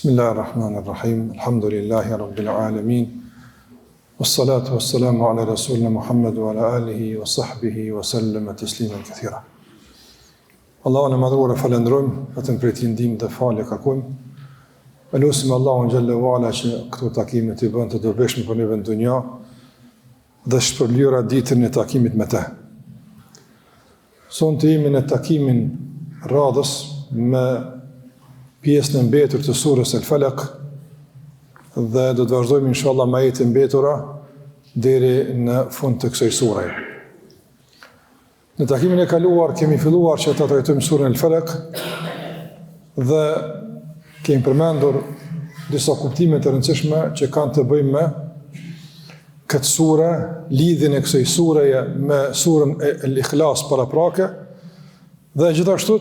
Bismillahirrahmanirrahim. Alhamdulillahi rabbil alamin. Wassalatu wassalamu ala rasulina Muhammad wa ala alihi wa sahbihi wa sallama tasliman kathira. Allahun e madhruar e falenderojmë, vetëm për ti ndihmë dhe falë kërkojmë. Elusim Allahun xhalla wa ala që këto takime të bëjnë të dobishme për neve në dunja dhe shpërlyera ditën e takimit me të. Sonte jemi në takimin radhës me pjesën e mbetur të surës El-Falaq dhe do të vazhdojmë inshallah me ajetin mbetura deri në fund të kësaj sure. Në takimin e kaluar kemi filluar që ta trajtojmë surën El-Falaq dhe kemi përmendur disa kuptime të rëndësishme që kanë të bëjnë me këtë sure, lidhjen e kësaj sureje me surën El-Ikhlas paraprake dhe gjithashtu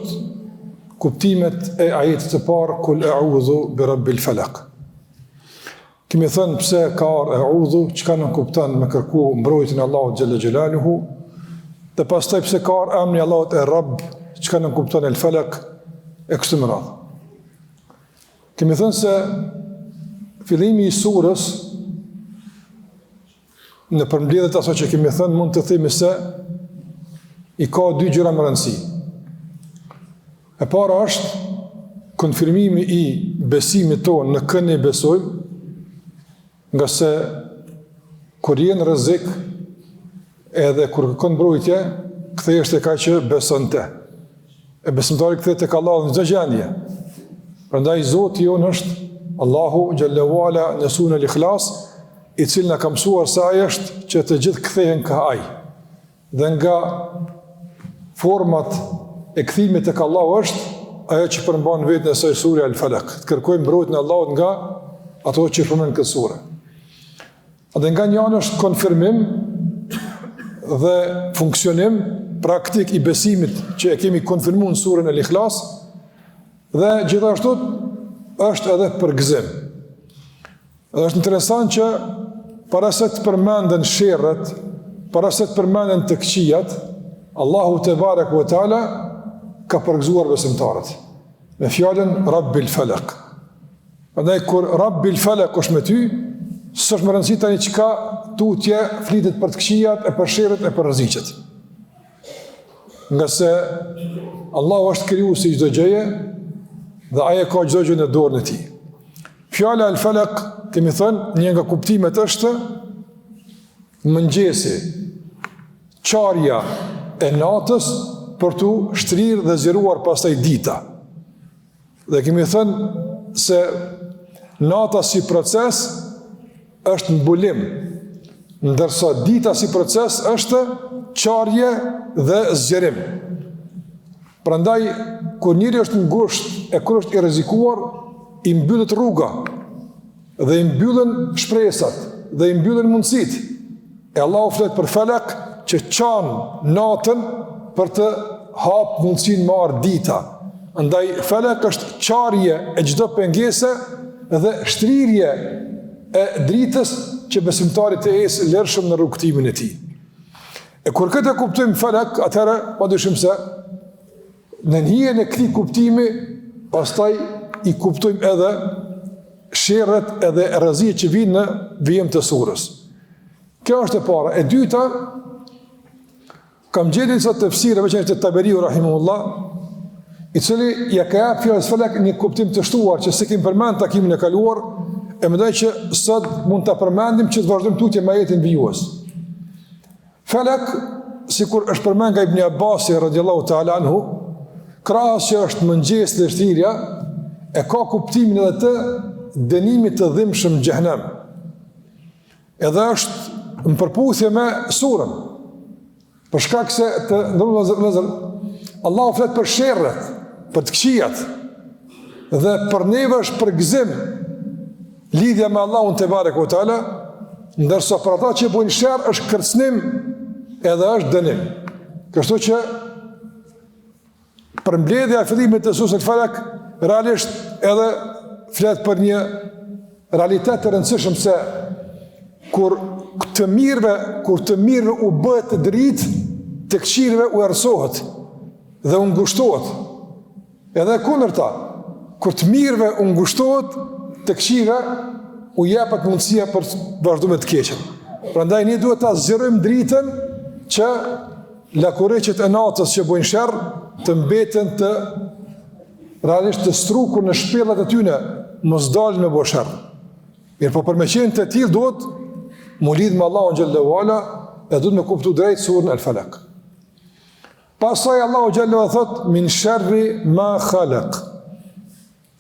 kuptimet e ajetit të parë kul a'udhu bi rabbil falaq. Kemi thënë pse ka a'udhu, çka nuk kupton me kërku mbrojtjen e Allahut xhalla xhelaluhu, dhe pastaj pse ka emri i Allahut e Rabb, çka nuk kupton el falaq e kështu me radhë. Kemi thënë se fillimi i surës në përmbledhjet aso që kemi thënë mund të themi se i ka dy gjëra më rëndësi. E para është konfirmimi i besimit tonë në kënë i besojmë, nga se kur jenë rrezik edhe kur kërkon mbrojtje, kthehesh tek ai që beson te. E besimtari kthehet tek Allahu në çdo gjendje. Prandaj Zoti jon është Allahu xhallahu ala në surën Al-Ikhlas, i cili na ka mësuar se ai është që të gjithë kthehen ka ai. Dhe nga format e kthimit tek Allahu është ajo që përmban vetën e saj sura Al-Falaq. Të kërkojmë mbrojtjen e Allahut nga ato që përmend këtë sure. Dhe nga një anë është konfirmim dhe funksionim praktik i besimit që e kemi konfirmuar në surën Al-Ikhlas dhe gjithashtu është edhe përgëzim. Dhe është interesant që para se të përmenden sherrët, para se të përmenden të këqijat, Allahu te barek ve taala ka përgëzuar besimtarët me fjalën Rabbil Falaq. Prandaj kur Rabbil Falaq është me ty, s'është më rëndësi tani çka tutje flitet për të këqijat, e për sherrët, e për rreziqet. Nga se Allahu është krijuesi i çdo gjëje dhe ai ka çdo gjë në dorën e tij. Fjala Al-Falaq, kemi thënë, një nga kuptimet është mëngjesi, qarja e natës për të shtrirë dhe zgjeruar pastaj dita. Dhe kemi thënë se nata si proces është mbulim, ndërsa dita si proces është qarje dhe zgjerim. Prandaj, kur njëri është në ngusht e kur është i rrezikuar, i mbyllet rruga dhe i mbyllen shpresat dhe i mbyllen mundësit. E Allahu flet për falak që qanë natën për të hapë mundësin marë dita. Andaj falak është qarje e çdo pengese dhe shtrirje e dritës që besimtarit e esë lërshëm në rrugtimin e tij. E kur këtë kuptojmë falak, atëherë padyshim se në hijen e këtij kuptimi, pastaj i kuptojmë edhe sherrët edhe rreziqet që vinë në vijim të surës. Kjo është e para. E dyta, kam gjetur disa tefsire, veçanërisht të Taberiu rahimahullah, i cili ja ka jap fjalës falak një kuptim të shtuar që se kemi përmend takimin e kaluar, e mendoj që sot mund ta përmendim që të vazhdojmë tutje me ajetin vijues. Falak, sikur është përmend nga Ibn Abbas radhiyallahu ta'ala anhu, krahas që është mëngjes dhe shtirja, e ka kuptimin edhe të dënimit të dhimbshëm në xhenem. Edhe është në përputhje me surën. Për shkak se të ndërruar Allahu flet për sherrët, për të këqijat, dhe për neve është përgëzim lidhja me Allahun te barek ve taala, ndërsa për ata që bojnë sherr është kërcënim edhe është dënim. Kështu që përmbledhja e fillimit të surës Al-Falaq realisht edhe flet për një realitet të rëndësishëm se kur të mirëve u bëhet të dritë, të këqijve u errësohet dhe u ngushtohet. Edhe kundërta, kur të mirëve u ngushtohet, të këqive u jepet mundësia për vazhdimin të keqen. Prandaj ne duhet ta zgjerojmë dritën që lakureqet e natës që bojnë sherr të mbeten të realisht të strukur në shpellat e tyne, mos dalin me bojë sherr. Mirë, po për me qenë të tillë duhet mu lidh me Allahun xhallahu ala e duhet me kuptu drejt surën Al-Falaq. Pastaj Allahu xhallahu ala thot min sharri ma khalaq.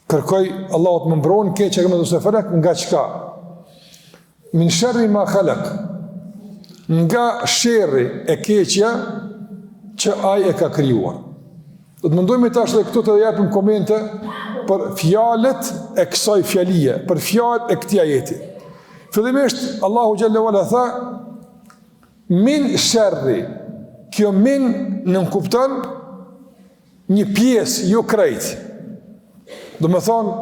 Kërkoj Allahut më mbron keq që më dhusë falak nga çka? Min sharri ma khalaq. Nga sherri e keqja që ai e ka krijuar. Do të mundojmë tash edhe këtu të japim komente për fjalët e kësaj fjalie, për fjalët e këtij ajeti. Fillimisht Allahu xhallahu ala tha min sharri. Kjo min nënkupton një pjesë, jo krejt. Do me thonë,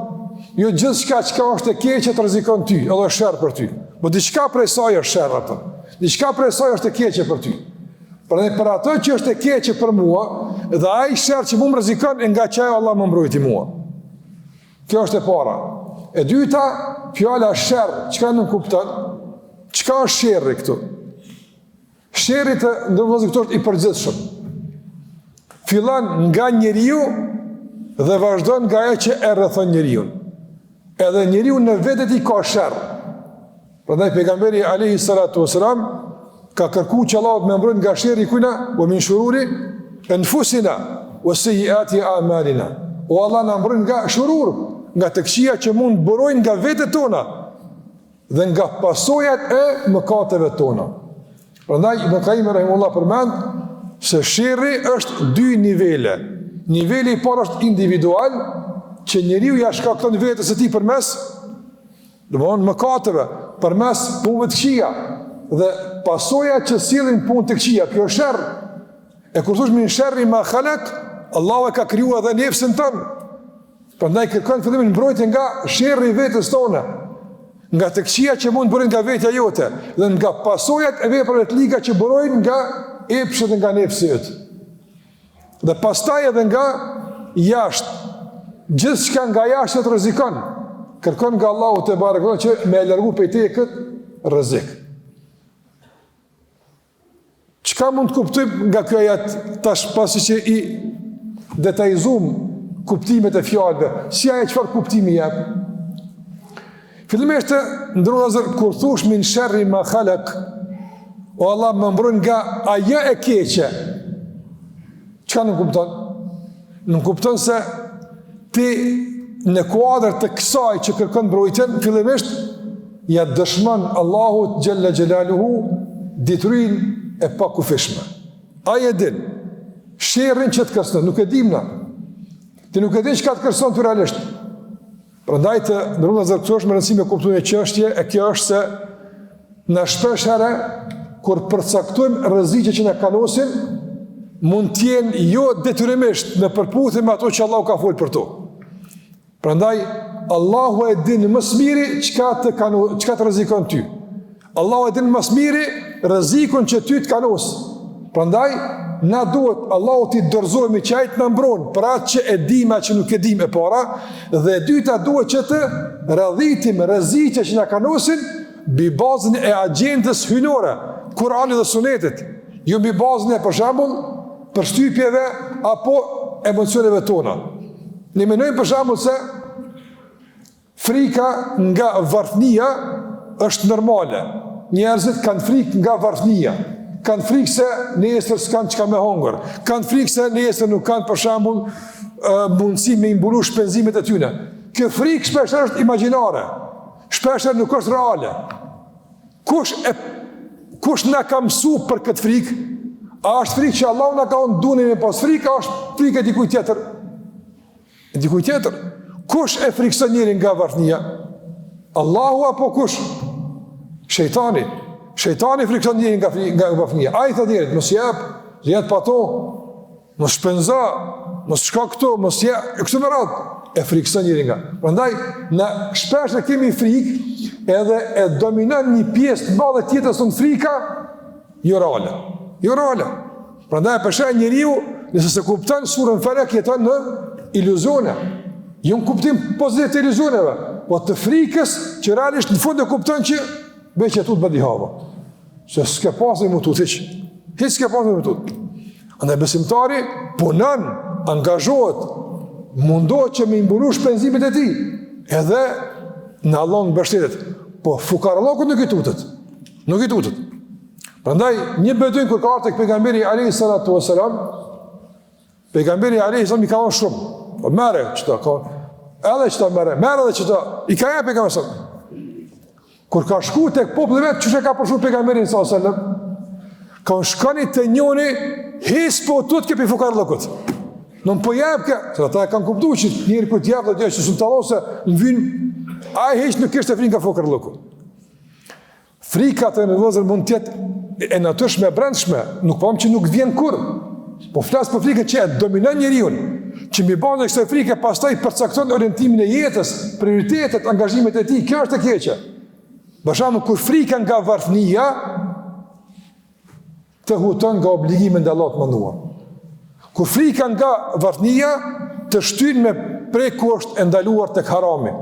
jo gjithë shka që është e keqe të rrezikon ty, edhe është sherr për ty. Po diçka prej saj është sherr atë. Diçka prej saj është e keqe për ty. Për ato që është e keqe për mua, dhe ai sherr që më rrezikon e nga çajo Allah më mbrojti mua. Kjo është e para. E dyta, fjala sherr, çka nuk kupton? Çka është sherri këtu? Sherri të ndërvozë këtu është i përgjithshëm. Fillon nga njeriu dhe vazhdon nga ajo që e rrethon njeriu. Edhe njeriu në vetet i ka sherr. Prandaj pejgamberi alayhi salatu wasalam ka kërkuar që Allahu të më mbrojë nga sherri kujna, wa min shururi anfusina wa sayyiati a'malina. O Allah na mbrojë nga shurur, nga të këqija që mund burojnë nga vetet tona dhe nga pasojat e mëkateve tona. Prandaj Ibn Qayyim rahimahullah përmend se sherri është dy nivele. Niveli i parë është individual, që njeriu ja shkakton vetes së tij përmes, domthonë mëkateve, përmes punëve të këqija dhe pasojat që sillin punë të këqija. Kjo është sherr. E kur thosh min sherri ma khalaq, Allahu e ka krijuar edhe nefsin tonë. Prandaj kërkon fillimin mbrojtje nga sherri i vetes tonë, nga të këqija që mund bërin nga vetja jote dhe nga pasojat e veprave të liga që burojnë nga epshet nga nefsi yt. Dhe pastaj edhe nga jashtë, gjithë shka nga jashtë të rrezikon, kërkon nga Allahu te barekohu që me e largu prej teje këtë rrezik. Çka mund të kuptojmë nga kjo ajet tash pasi që i detajzum kuptimet e fjalëve, si ajo çfarë kuptimi jep? Fillimisht ndërrozë kur thosh min sherri ma khalaq, o Allah më mbron nga ajo e keqe. Çka nuk kupton? Nuk kupton se ti në kuadër të kësaj që kërkon mbrojtjen, fillimisht ja dëshmon Allahu xhalla xhelaluhu diturinë e pakufishme. Ai e din sherrin që të kërson, nuk e dim na. Ti nuk e din çka të kërson ty realisht. Prandaj të ndërrua zërkësosh me rëndësi me kuptuar e çështje, e kjo është se në shpesh herë kur përcaktojmë rreziqe që na kanosin, mund të jenë jo detyrimisht në përputhje me ato që Allahu ka folur për to. Prandaj Allahu e din më së miri çka të rrezikon ty. Allahu e din më së miri rrezikun që ty të kanos. Prandaj na duhet Allahu t'i dorëzohemi që ai të na mbron për atë që e dim, që nuk e dim e para, dhe e dyta duhet që të radhitim rreziqe që na kanosin mbi bazën e agjendës hyjnore, Kur'anit dhe Sunetit, jo mbi bazën e për shembull përshtypjeve apo emocioneve tona. Ne mendojmë për shembull se frika nga varfënia është normale. Njerëzit kanë frikë nga varfënia. Kanë frikë se nesër s'kanë çka me hongër. Kanë frikë se nesër nuk kanë për shembull mundësi me imbulu shpenzimet e tyre. Kjo frikë shpesh është imagjinare. Shpesh nuk është reale. Kush na ka mësuar për këtë frikë? A është frikë që Allahu na ka dhënë me pas frikë, a është frikë e dikujt tjetër? E dikujt tjetër. Kush e frikson njërin nga varfënia? Allahu apo kush? Shejtani. Shejtani frikson njërin nga varfënia. Ai thotë njërit, mos jep pa to, mos shpenzo, mos shko këtu, mos jep këtu me radhë. E frikson njërin nga. Prandaj na shpesh ne kemi frikë edhe e dominon një pjesë të madhe tjetër son frika jo reale. Jo reale. Prandaj përshaj njeriu nëse se kupton surën Falaq jeton në iluzione. Jo në kuptim pozitiv të iluzioneve, po të frikës që realisht në fund e kupton që veç e tut bëdi hava. Se s'ke pasë më tut, hiç s'ke pasë më tut. Andaj besimtari punon, angazhohet, mundohet që me imbulu shpenzimet e tij, edhe në Allah në mbështetet. Po fukarallokut nuk i tutet. Nuk i tutet. Prandaj një beduin kur ka ardhur tek pejgamberi alayhi salatu wasalam, pejgamberi alayhi salam i ka dhënë shumë. Po merre çto ka. Edhe çto merre edhe çto i ka jep pejgamberi. Kur ka shku tek populli vet, çuçi ka përshu pejgamberin sallallahu alajhi wasallam, ka shkoni te njëri his po tut ke pe fukarallokut. Nuk po jep ka, se ata kanë kuptuar që njëri kur t'jap do të thotë se tallose në vin, ai hiç nuk kishte frikë nga fukarallokut. Frika të nevojës mund të jetë e natyrshme e brendshme, nuk po që nuk vjen kurr. Po flas për frikën që e dominon njeriu, që mbi bazë kësaj frike pastaj përcakton orientimin e jetës, prioritetet, angazhimet e tij. Kjo është e keqe. Për shembull, kur frika nga varfënia të huton nga obligimet e Allahut mënduar. Kur frika nga varfënia të shtyn me prej kusht e ndaluar tek harami.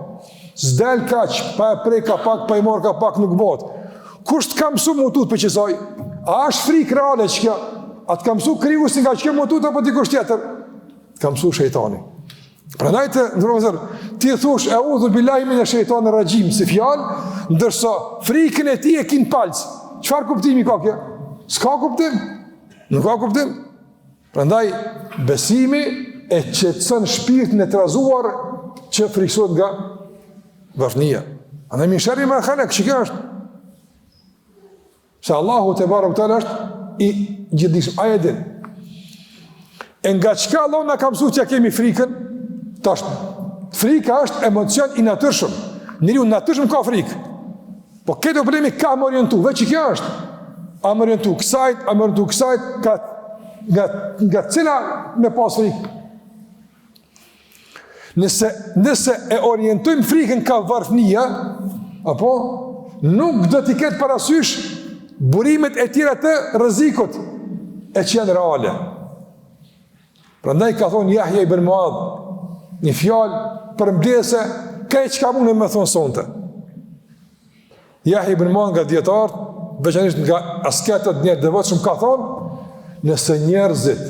S'del kaq, pa e prej ka pak, pa i marr ka pak nuk bëhet. Kush të ka mësu më tut për qësaj? A është frikë reale që kjo? A të ka mësu krijuesi nga që më tut apo dikush tjetër? Të ka mësu shejtani. Prandaj të ndërmëzër, ti thush e udhu billahi minash shejtanir rajim si fjalë, ndërsa frikën e ti e kin palc. Çfarë kuptimi ka kjo? S'ka kuptim. Nuk ka kuptim. Prandaj besimi e qetëson shpirtin e trazuar që friksohet nga varfënia. Andaj min sharri ma khalaq, që kjo është. Se Allahu te barek te është i gjithdijshëm. Ai e din. E nga çka Allah na ka mësuar që kemi frikën, tash frika është emocion i natyrshëm. Njeriu natyrshëm ka frikë. Po këtë problemi ka më orientu, veç që kjo është. A më orientu kësajt, a më orientu kësajt, nga cila me pas frikë. Nëse e orientojmë frikën ka varfënia, apo nuk do t'i ketë parasysh burimet e tjera të rrezikut e që janë reale. Prandaj ka thonë Yahya ibn Muadh një fjalë përmbledhëse kaj çka mund me thonë sonte. Yahya ibn Muadh nga dietar, veçanërisht nga asketët një devotshëm ka thonë, nëse njerëzit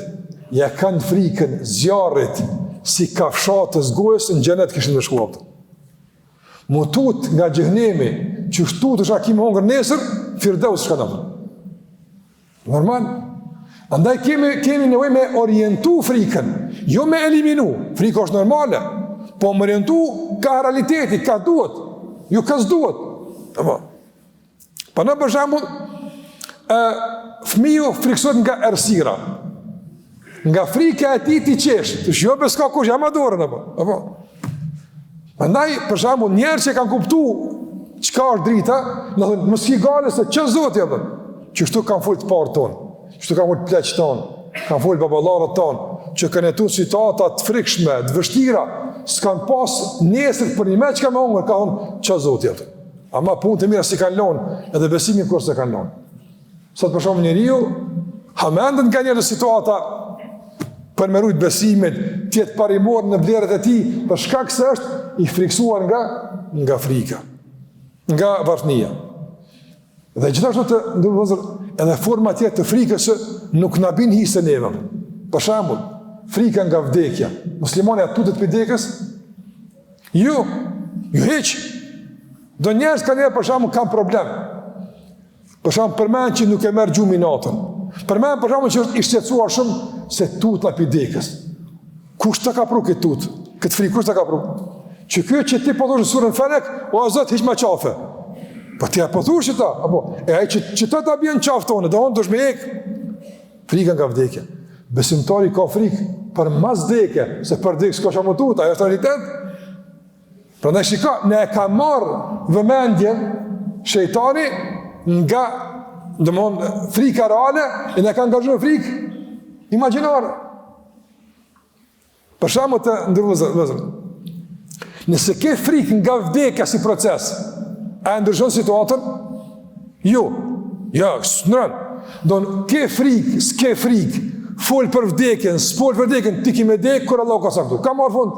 ja kanë frikën zjarrit si kafshatës gojës, në xhenet kishin të shkuar. Mutut nga xhenemi, që shtu të shakim hongër nesër, Firdaus shka nëmë. Normal. Andaj kemi nevojë me orientu frikën, jo me eliminu. Frika është normale, po me orientu ka realiteti, ka duhet, jo ka s'duhet. Pa në për shembull, fëmiu friksohet nga errësira. Nga frika e tij ti qesh, të shjobe s'ka kush jam adorën apo. Prandaj për shembull njerëz që kanë kuptuar çka është drita, në thonë mos i gale se ç'është Zoti apo. Që kështu kanë folë të parë tonë, kështu kanë folë pleqë tonë, kanë folë baballarët tonë, që kanë jetuar situata të frikshme, të vështira, s'kan pas nesër për një me që ka me hongër, ka thonë ç'është Zoti apo. Ama punë të mira si kanë lënë, edhe besimin kur se kanë lënë. Sot për shembull njeriu hamendën nga një situata për me rujt besimin, tjetë parimor në vlerët e ti, për shkak se është i friksuar nga frika, nga varfënia. Dhe gjithashtu të ndërvëzër, edhe forma tjetë të frikës nuk në bin hisë neve. Për shembull, frika nga vdekja. Muslimani atë tutet për vdekës? Jo heq. Do njerëz ka njerë për shembull kanë problem. Për shembull, përmen që nuk e merë gjumi natën. Përmen për shembull që është i shqetësuar shumë se tutla për vdekës. Kush të ka pru këtë tut? Këtë frikë, kush të ka pru? Që kjo që ti përdojshë surën Felek, o a Zot, hiq ma qafe. Po ti a përdojshë që ta, apo, e aj që ta ta bjen qafë tonë, dhe onë dëshme ek. Frika nga vdekja. Besimtari ka frikë për mas vdekje, se për vdekë s'ka që më tut, ajo është realitet. Pra në shika, ne e ka marë vëmendje, shejtani, nga, dhe më onë, frika reale, e ne ka angazhu në frikë imaginare. Për shamë të ndërvëzër. Nëse ke frikë nga vdekja si proces, a ndryshon situatën? Jo, së nërën. Donë, ke frikë, s'ke frikë, folë për vdekjen, s'folë për vdekjen, ti ki me dekë, kur Allah ka saktu. Ka marë fund.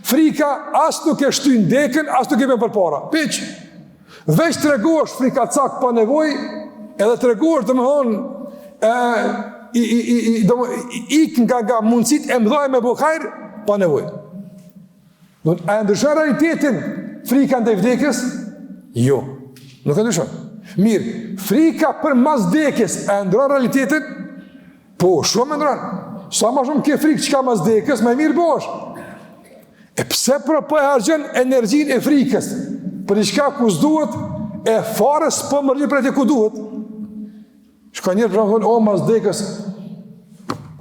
Frika as nuk e shtyn dekën, as nuk e bën përpara. Piq. Veç tregosh frikacak pa nevojë, edhe tregosh domthon ik nga mundësit e mëdha me bukajr pa nevojë. A ndryshon realitetin frika ndaj vdekjes? Jo, nuk e ndryshon. Mirë, frika për mas vdekjes e ndryshon realitetin? Po, shumë e ndryshon. Sa ma shumë ke frikë që ka mas vdekjes, me mirë bosh. E pse po e harxhon energjinë e frikës? Për diçka ku s'duhet, e farës po mërgjë për e ku duhet. Shka njerë për në thonë, o, mas vdekjes,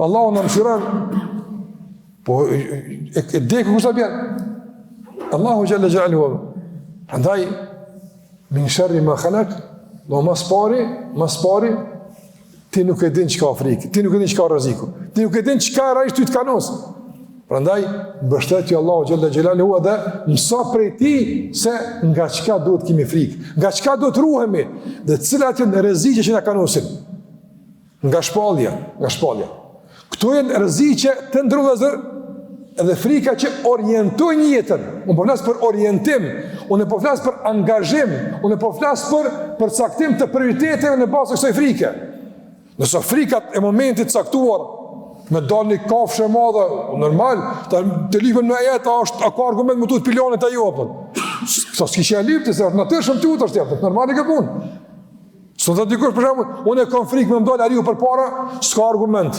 Allahu në mëshiran, po, e dekë kushta bjerë. Allahu gjallë gjallë huave. Andaj, min sharri ma khalaq, do mas pari, ti nuk e din që ka frikë, ti nuk e din që ka rreziku, ti nuk e din që ka rajsh ty të kanosë. Prandaj, mbështetju Allahu gjallë gjallë huave dhe mësa prej ti se nga qka duhet kemi frikë, nga qka duhet ruhemi, dhe cilat janë rreziqe që na kanosin. Nga shpallja. Këto janë rreziqe të ndrudhëzër, edhe frika që orientojnë jetën. Unë po flas për orientim, unë po flas për angazhim, unë po flas për caktim të prioriteteve në bazë të kësaj frike. Nëse frikat e momentit caktuar, me dalë një kafshë e madhe, normal, të lipën në jetë, a ka argument më tutë pilonit a jopën. Sa s'ki që e lipë, se është natyrshëm të utë është jetë, normal i ka punë. Së të dikush për shemë, unë e kam frikë me mdojnë ariu për para, s'ka argument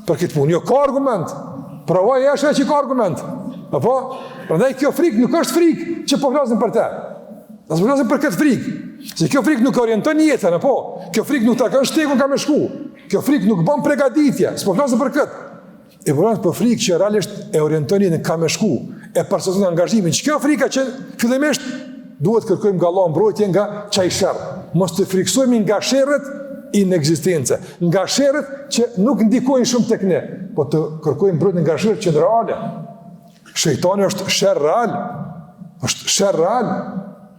për këtë punë. Jo, ka argument. Pravaj e që ka argument. Apo? Prandaj kjo frikë nuk është frikë që po flasim për te. Nësë po flasim për këtë frikë. Se kjo frikë nuk orienton jetën, apo? Kjo frikë nuk të kanë shtekun ka me shku. Kjo frikë nuk bën pregaditje. S'po flasim për këtë. E po flasim për frikë që realisht e orienton jetën ka me shku. E përsosin angazhimin. Që kjo frika që fillimisht duhet kërkojmë nga Allah mbrojtje nga çaj sherr. Mos të friksojmë nga sherrët inekzistence, nga sherrët që nuk ndikojnë shumë tek ne, po të kërkojmë mbrojtje nga sherrët që reale. Shejtani është sherr real. Është sherr real.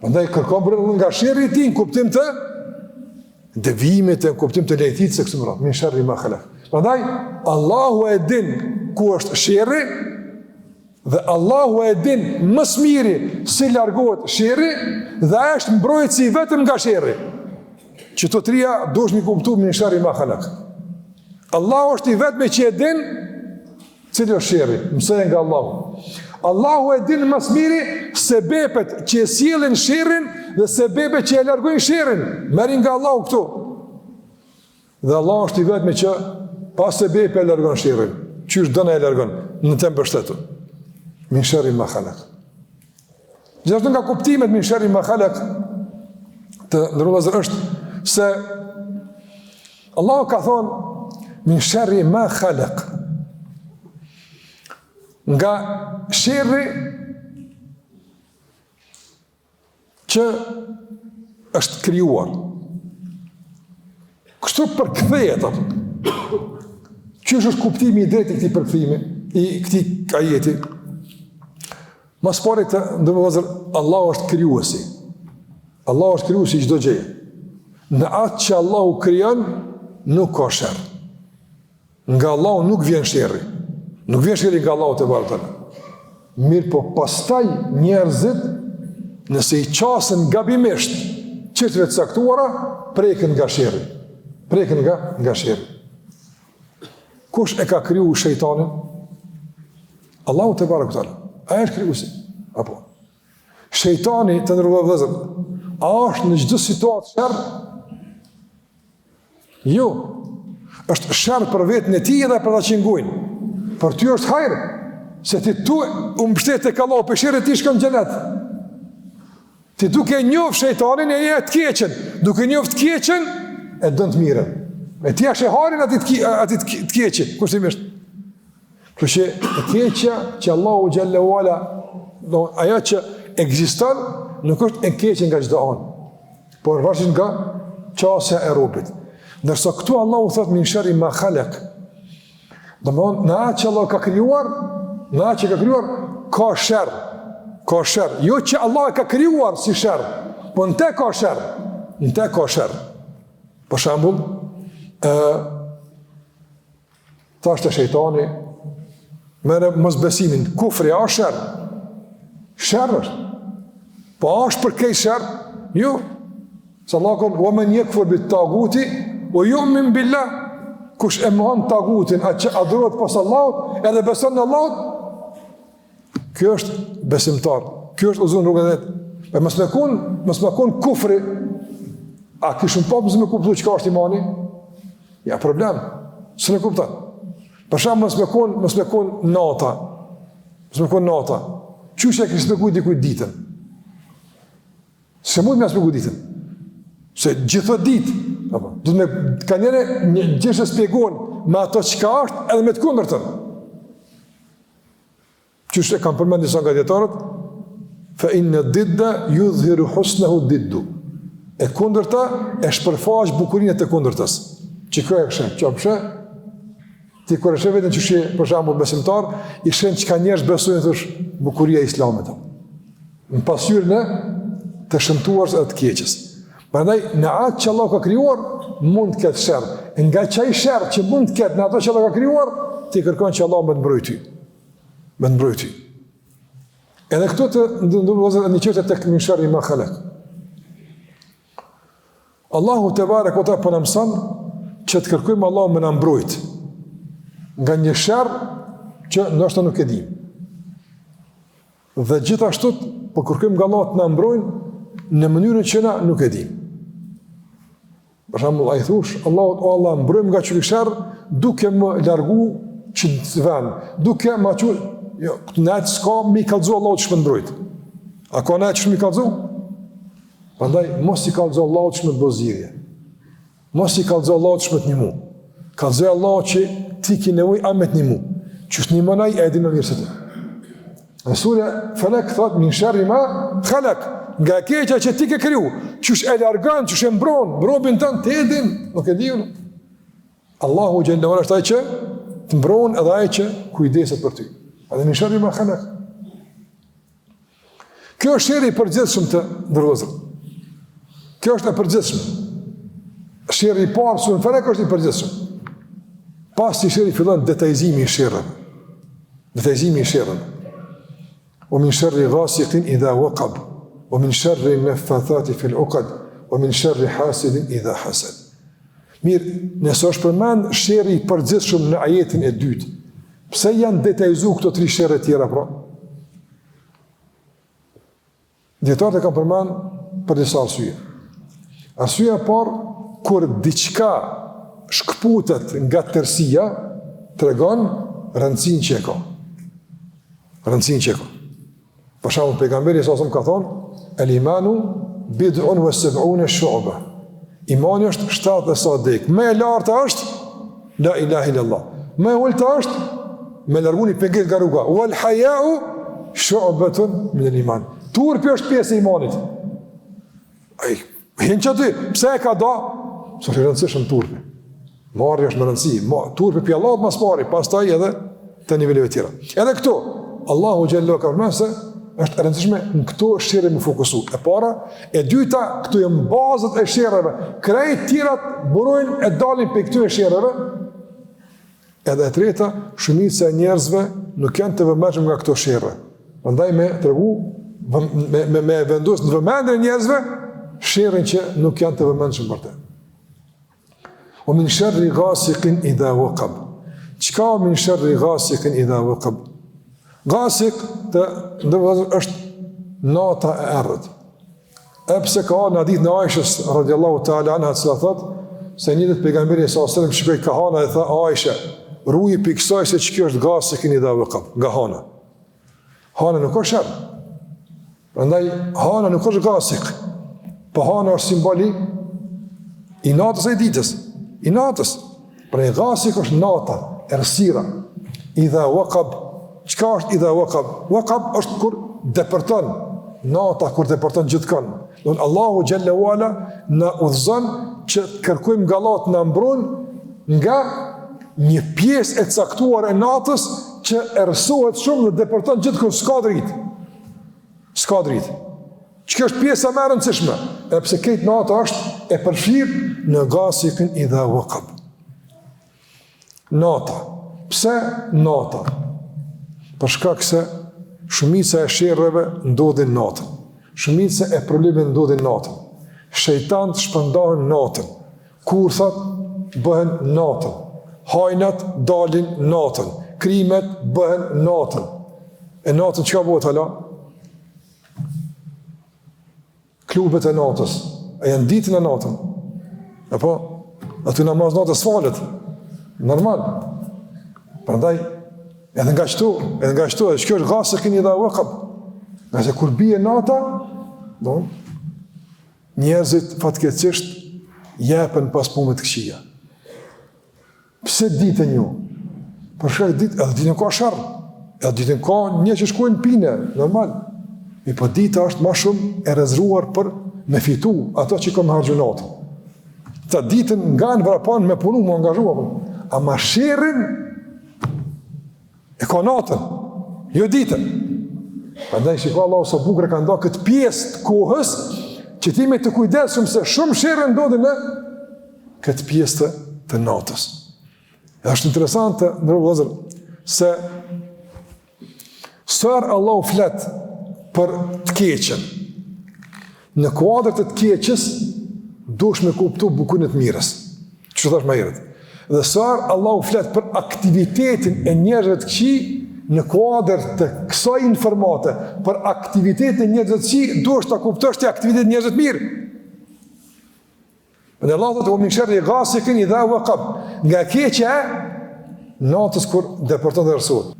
Prandaj kërkojmë mbrojtje nga sherrri i tij në kuptim të devimit, në kuptim të lejtitës së kësaj rrugë, min sherri ma khalaq. Prandaj Allahu e din ku është sherrri, dhe Allahu e din më së miri si largohet sherrri, dhe ai është mbrojtësi vetëm nga sherrri. Që të trija duhet mi kuptu min sherri ma khalaq. Allahu është i vetmi që e din cili është sherrri, mësoj nga Allahu. Allahu e din më së miri sebepet që e sjellin sherrin dhe sebepet që e largojnë sherrin. Merrin nga Allahu këtu. Dhe Allahu është i vetmi që pas sebepe e largon sherrin. Qysh dëna e largon në të mbështetur. Min sherri ma khalaq. Gjithashtu nga kuptimet min sherri ma khalaq të ndërrullazër është se Allahu ka thonë min sherri ma khalaq. Nga sherri që është krijuar. Kështu përkthehet atë. Qysh është kuptimi i drejtë i këtij përkthimi, i këtij ajeti? Mas pari të ndërrullazër, Allahu është krijuesi. Allahu është krijuesi çdo gjëje. Në atë që Allahu krijon, nuk ka sherr. Nga Allahu nuk vjen sherri. Nuk vjen sherri nga Allahu te barekalla. Mirë po pastaj njerëzit, nëse i qasen gabimisht çështjeve të caktuara, preken nga sherri. Preken nga sherri. Kush e ka kriju shejtanin? Allahu te barekalla. Ai është krijuesi. Apo. Shejtani të ndërrua vëllezër, a është në çdo situatë sherr? Jo. Është sherr për vetën e tij dhe për ata që ngujnë. Për ty është hajër, se ti tu mbështet tek Allahu, për sherrin ti shkon në xhenet. Ti duke njoh shejtanin e je të keqen, duke njoh të keqen e don të mirën. E ti je harin aty të keqen, kushtimisht. Kështu që e keqja që Allahu xhallahu ala, do ajo që ekziston, nuk është e keqja nga çdo anë, por varësisht nga çësia e robit. Ndërsa këtu Allahu thot min sharri ma khalaq. Domthon, në atë që Allah ka krijuar, në atë që ka krijuar, ka sherr. Ka sherr. Jo që Allah e ka krijuar si sherr, po në te ka sherr. Në te ka sherr. Për shembull, thashtë shejtani, merë mosbesimin, kufri, a sherr? Sherr është. Po është për kej sherr? Jo. Se Allah kon, wa men yekfur bit taguti, wa yu'min billah. Kush e mohon tagutin, atë që adhurohet pas Allahut, edhe beson në Allahut, kjo është besimtar. Kjo është uzun rrugën e vet. E mos me kon kufri. A kishun pa mësë me kuptu çka është imani? Ja, problem. Së në kuptan. Për shumë mos me kon nata. Mos me kon nata. Qyshe e kështë spekuj dikuj ditën? Se mund me spekuj ditën. Se gjithë ditë, du të me ka njëre një gjithë spjegon me ato qka është edhe me të kundërtën. Qyshe e kam përmend njësa nga djetarët, fa inna didda yudhiru husnahu diddu. E kundërta e shpërfaq bukurinë të kundërtës. Që kjo e këshem, që apëshe, ti kër e shë vetën që shë, për shambull besimtar, i shenë që ka njerës besojnë të është bukuria islamit. Në pasyrën e të shëmtuar e të keqës. Prandaj, në atë që Allah ka krijuar, mund të ketë shërë. Nga qaj shërë që mund të ketë në ato që Allah ka krijuar, ti kërkon që Allah më të mbrojty. Më të mbrojty. Edhe këto të ndërëvëzër një qërët e të min sharri ma khalaq. Allahu te barek o ta për në mësan që të kërkojmë Allah më në mbrojt nga një shërë që nështë nuk e dim. Dhe gjithashtu për kërkojmë nga Allah të në mbrojnë në mënyrën që na nuk e dim. Për shembull, ai thosh, Allahut o Allah, mbrojmë nga çdo shërr, duke më largu që të vën, duke më thur, jo, na s'ka mi kallzo Allahu të shpëndrojt. A ka na që mi kallzo? Prandaj mos i kallzo Allahu të shpënd bozirje. Mos i kallzo Allahu të shpënd nimu. Kallzo Allahu që ti ke nevojë amet nimu. Që nimonaj e di në virset. Sura Falak thot min sharri ma khalaq. Nga keqja që ti ke kriju, qysh e largan, qysh e mbron, robin tënë të edhin, nuk e diun. Allahu Gjellewala është ai që të mbron edhe ai që kujdeset për ty. Edhe min sharri ma khalaq. Kjo është sherri i përgjithshëm të ndërlozër. Kjo është e përgjithshëm. Sherri i parë sura Falak është i përgjithshëm. Pas të sherri fillon detajzimi i sherrëve. Detajzimi i sherrëve. O min sharri ghasiqin idha waqab. O min sharri naffathati fil uqad, o min sharri hasidin idha hasad. Mirë, nëse është përmend sherri i përgjithshëm në ajetin e dytë, pse janë detajzuar këto tri sherre tjera pra? Dietarët e kanë përmend për disa arsye. Arsyeja e parë, kur diçka shkputet nga tërësia, tregon rëndësinë që ka. Rëndësinë që ka. Për shembull, pejgamberi sa ka thonë, el imanu bid'un wa sab'una shu'ba. Imani është 70 dek. Më e larta është la ilaha illallah. Më e ulta është me larguni pengel nga rruga. Wal haya'u shu'batun min al-iman. Turpi është pjesë e imanit. Ai, hin çati, pse e ka do? Sa i rëndësishëm turpi. Marrja është më rëndësi. Turpi pi Allahut më spari, pastaj edhe te niveleve tjera. Edhe këtu Allahu xhallahu ka mëse është rëndësishme në këto sherrë më fokusu. E para, e dyta, këtu janë bazat e sherrëve. Krejt tjerat burojnë e dalin për këtyre sherrëve. Edhe e treta, shumica e njerëzve nuk janë të vëmendshëm nga këto sherrë. Prandaj me tregu, me vendos në vëmendjen e njerëzve sherrën që nuk janë të vëmendshëm për të. O min sharri ghasiqin idha waqab. Çka min sharri ghasiqin idha waqab? Ghasiq të ndërvëzër është nata e errët. Epse ka në hadith në Aishës radiallahu ta'ala anha të thot se një ditë pejgamberi sallallahu alajhi wasallam shikoi kahana dhe tha Aisha, ruji për kësaj se që kjo është ghasiqin idha waqab, nga hana. Hana nuk është sherr. Prandaj hana nuk është ghasiq. Po hana është simboli i natës e ditës, i natës. Pra ghasiq është nata, errësira. Idha waqab. Çka është idha waqab? Waqab është kur depërton, nata kur depërton gjithkën. Don Allahu xhallahu ala na udhzon që të kërkojmë nga Allahu të na mbron nga një pjesë e caktuar e natës që errësohet shumë dhe depërton gjithkën, s'ka dritë. S'ka dritë. Çka është pjesa më e rëndësishme? Edhe pse këtë nata është e përfshirë në ghasiqin idha waqab. Nata. Pse nata? Për shkak se Shumica e sherrëve ndodhin natën. Shumica e problemeve ndodhin natën. Shejtant shpërndahen natën. Kurthat bëhen natën. Hajnat dalin natën. Krimet bëhen natën. E natën çka bëhet hala? Klubet e natës. E janë ditën e natën. Apo? Aty namaz natës falet. Normal. Prandaj, edhe nga qëtu, edhe kjo është gasë këni dhe vëkab. Nga se kur bie nata, njerëzit fatkeqësisht jepen pas punëve të këqija. Pse ditën ju? Për shkak ditë, edhe ditën ka sharr. Edhe ditën ka një që shkojnë pine, normal. Mi po dita është ma shumë e rezervuar për me fitu ato që kam harxhu natën. Ta ditën nga në vrapan me punu, më angazhua. Ama sherrin e ka natën, jo ditën. Prandaj shiko Allahu sa bukur e ka nda këtë pjesë të kohës që ti me të kujdesshëm se shumë sherrë ndodhin në këtë pjesë të natës. E është interesante, ndërë vëllezër, se sër Allahu flet për të keqen. Në kuadër të keqes dush me kuptu bukurin e të mirës. Që thash më herët. Dhe sër Allahu flet për aktivitetin e njerëzve të këqij në kuadër të kësaj informate, për aktivitetin e njerëzve të këqij, dush ta kuptosh ti aktivitetin e njerëzve të mirë. Në Allah thotë, o min sherri ghasiqin idha waqab, nga keqja natës kur depërton dhe rësot.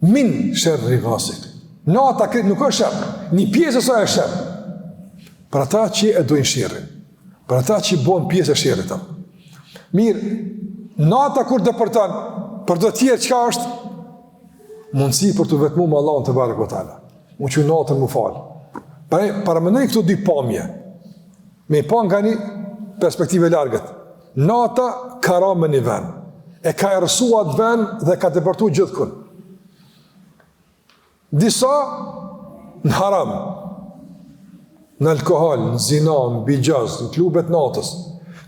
Min sherri ghasiq. Nata nuk është sherr, një pjesë e saj është sherr. Për ata që e dojnë sherrin, për ata që bën pjesë e sherrit. Mirë, nata kur depërton, për do tjerë çka është? Mundësi për të vetmu më Allahun te barekuhu teala. Unë që natën më falë. Paramendoj këto dy pamje. Me pa nga një perspektive largët. Nata ka ra me një vend. E ka erësua atë vend dhe ka depërtu gjithkun. Disa në haram, në alkohol, në zina, në bijaz, në klubet natës.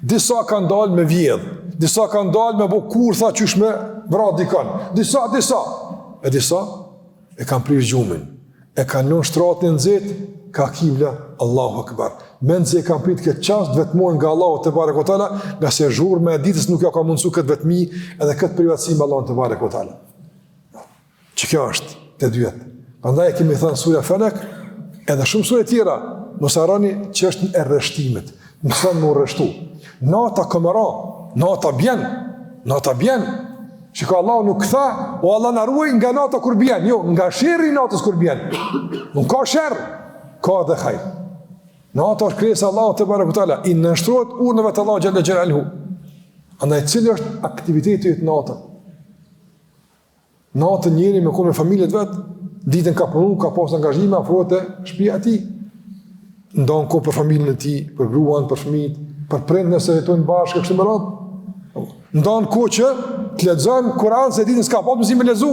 Disa kanë dalë me vjedh. Disa kanë dalë me bo kurtha qysh me vrat dikon. Disa. E disa e kanë prirë gjumin, e kanë nën shtratin nëzit, ka kibla Allahu Akbar. Mendë e kanë pritë këtë qast, vetmojnë nga Allahu te barekuhu teala, nga se zhurme e ditës nuk ja ka mundësu këtë vetmi edhe këtë privatësim Allahu te barekuhu teala. Që kjo është të dyjet. Prandaj e kemi thënë sura Felek, edhe shumë sura tjera, mos harroni që është e rreshtimit, mëson më rreshtu. Nata këmëra, nata bjen. Shiko Allahu nuk tha, o Allah na ruaj nga nata kur bjen, jo, nga sherri natës kur bjen. Nuk ka sherr, ka dhe hajr. Nata është krijesë Allahu te barekuhu teala, i nënshtrohet urnëve të Allahu xhalla xhelaluhu. Andaj cili është aktiviteti i natës? Natën njeri me kohë me familjet vet, ditën ka punu, ka pas angazhime, afrohet te shtëpia e tij. Ndon kohë për familjen e tij, për gruan, për fëmijët, për prindë nëse jetojnë bashkë kështu me radhë. Ndon kohë që të lexon Kur'an se ditën s'ka pas mundësi me lexu.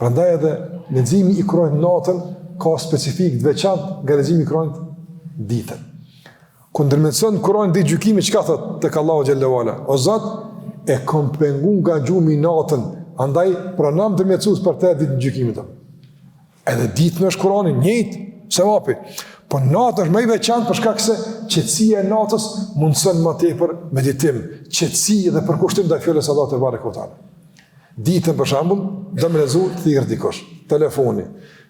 Prandaj edhe leximi i Kur'anit natën ka specifik të veçantë nga leximi i Kur'anit ditën. Kur ndërmjetson Kur'ani ditë gjykimit çka thot tek Allahu xhallahu ala? O Zot, e kam pengu nga gjumi natën, andaj pranam ndërmjetsues për të ditën e gjykimit. Edhe ditën është Kur'ani njëjtë, sevapi. Po natë është më i veçantë për shkak se qetësia e natës mundson më tepër meditim, qetësi dhe përkushtim ndaj fjalës së Allahut te barekuhu teala. Ditën për shembull, do më lezu thirr dikush, telefoni,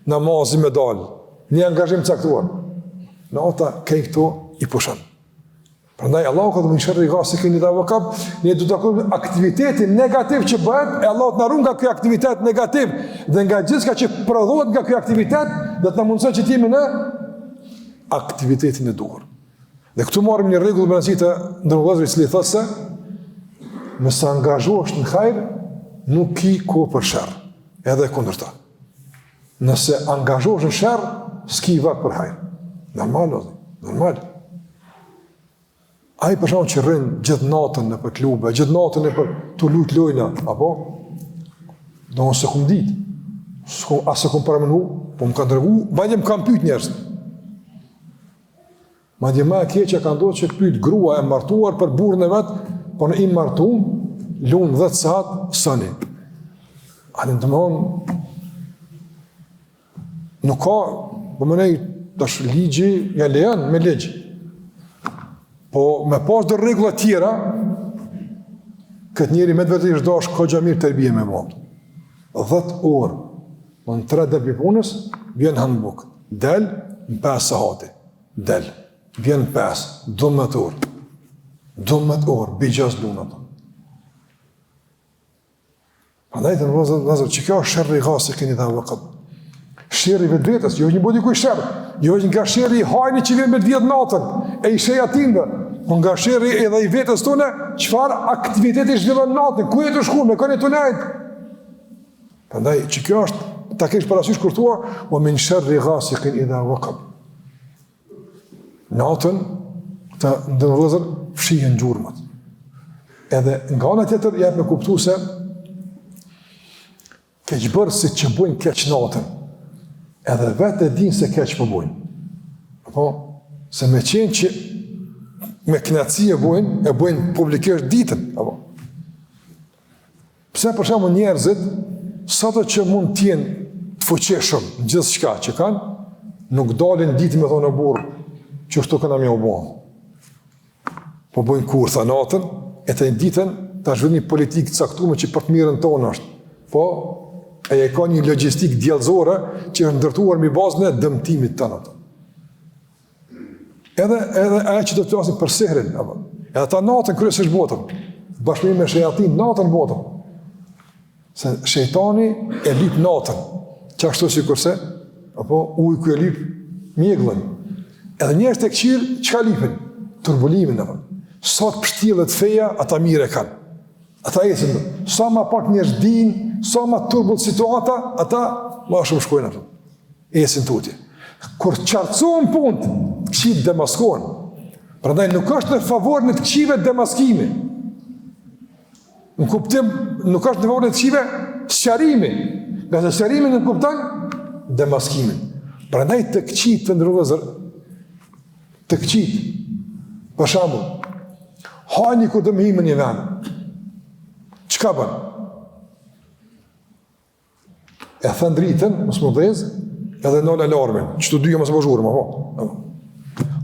namazi me dal, një angazhim caktuar. Nata këto i pushon. Prandaj Allahu ka dhënë sherri ghasiqin idha waqab, ne do të takojmë aktivitetin negativ që bëhet, e Allahu na ruan nga ky aktivitet negativ dhe nga gjithçka që prodhohet nga ky aktivitet, do të na mundësojë që të jemi në aktivitetin e duhur. Dhe këtu marrim një rregull me nësitë ndërvëzëri i cili thotë se nëse angazhohesh në hajër, nuk ki kohë për sherr, edhe kundërta. Nëse angazhohesh në sherr, s'ki vakt për hajër. Normal. Ai për shkak që rrin gjithë natën në për klube, gjithë natën në për të lut lojna, apo do mos e kum ditë. As e kum paramenu, po më ka dërgu, madje më kanë pyet njerëz. Madje më e keqja ka ndodhur që pyet grua e martuar për burrin e vet, po në i martuar, lum 10 saat sani. A në dëmon, Nuk ka, po më nej, tash ligji, ja lejon me ligj. Po me pas dhe rregulla tjera, këtë njeri me të vërtetë është dash ka xhamir tërbije me mot. 10 orë, në 3 deri punës, vjen handbuk. Del në 5 sahati. Del. Vjen 5, 12 orë. 12 orë, bëjgjas luna të. Andaj të nëzër, që kjo është shërri i ghasiqin idha waqab. Shërri i vetë vetës, jo një bodi kuj shërë. Jo është nga shërri i hajni që vjen me të vjetë natën, e i sheja tinve. Po nga shërri edhe i vetës tune, qëfar aktiviteti zhvillon natën, ku e të shku, me kënë e të nejtë. Andaj, që kjo është, ta kesh parasysh kur thua, o min shërri i ghasiqin idha waqab. Natën, të ndërvëzër, fshihen gjurmat. Edhe nga ana tjetër, jep me kuptu se keqbërësit që bujnë keq natën, edhe vetë e dinë se keq po bujnë. Apo, se me qenë që me knatësi e bujnë publikisht ditën. Apo. Pse për shembull njerëzit, sado që mund t'jenë të fuqishëm në gjithë shka që kanë, nuk dalin ditë me thonë burë, që shtu këna mja u bojnë. Po bujnë kurtha natën, e të ditën të është një politikë caktuar që për të mirën tonë është. Po, e ka një logjistikë djellëzore që është ndërtuar mbi bazën e dëmtimit të natën. Edhe ajo që do të flasim për sihrin, apo. Edhe ta natën kryesisht botën, bashkëpunim me shejatin natën botën. Se shejtani e lip natën, qashtu sikurse apo ujë ku e lip mjegullën. Edhe njerëzit e këqir çka lipin? Turbulimin apo. Sa të pështjellet feja, ata mirë e kanë. Ata ecën. Sa më pak njerëz dinë, sa më turbull situata, ata më shumë shkojnë atë. Ecën tutje. Kur qartësohen punë, këqit demaskohen. Prandaj nuk është në favorin e të këqive demaskimi. Në kuptim, nuk është në favorin e të këqive sqarimi. Nga se sqarimi nuk kupton demaskimin. Prandaj të këqit të ndërvëzër, të këqit, për shembull, hajni kur do më himë një vend. Çka bën? E thën dritën, mos më dhezë, edhe nol alarmin, që të dyja mos më zhurëm, apo.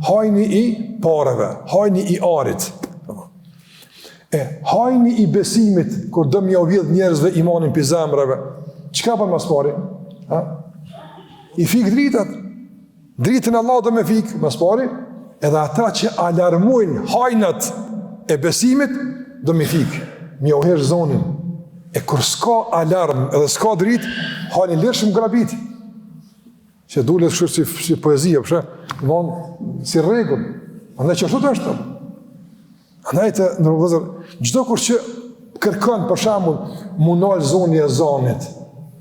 Hajni i pareve, hajni i arit. Hajni i besimit, kur do m'ja vjedh njerëzve imanin për zemrave. Çka bën mas pari? I fik dritat. Dritën Allah do me fik, mas pari, edhe ata që alarmojnë hajnat e besimit, do me fik. M'ja uherë zonin. E kur s'ka alarm edhe s'ka drit, hajni lirshëm grabit. Që dullet shërë si poezia, përshë, si regull. Andaj që ashtu të është. Andaj të nërëvëzër, gjdo kur që kërkën, për shembull, munal zoni e zanit,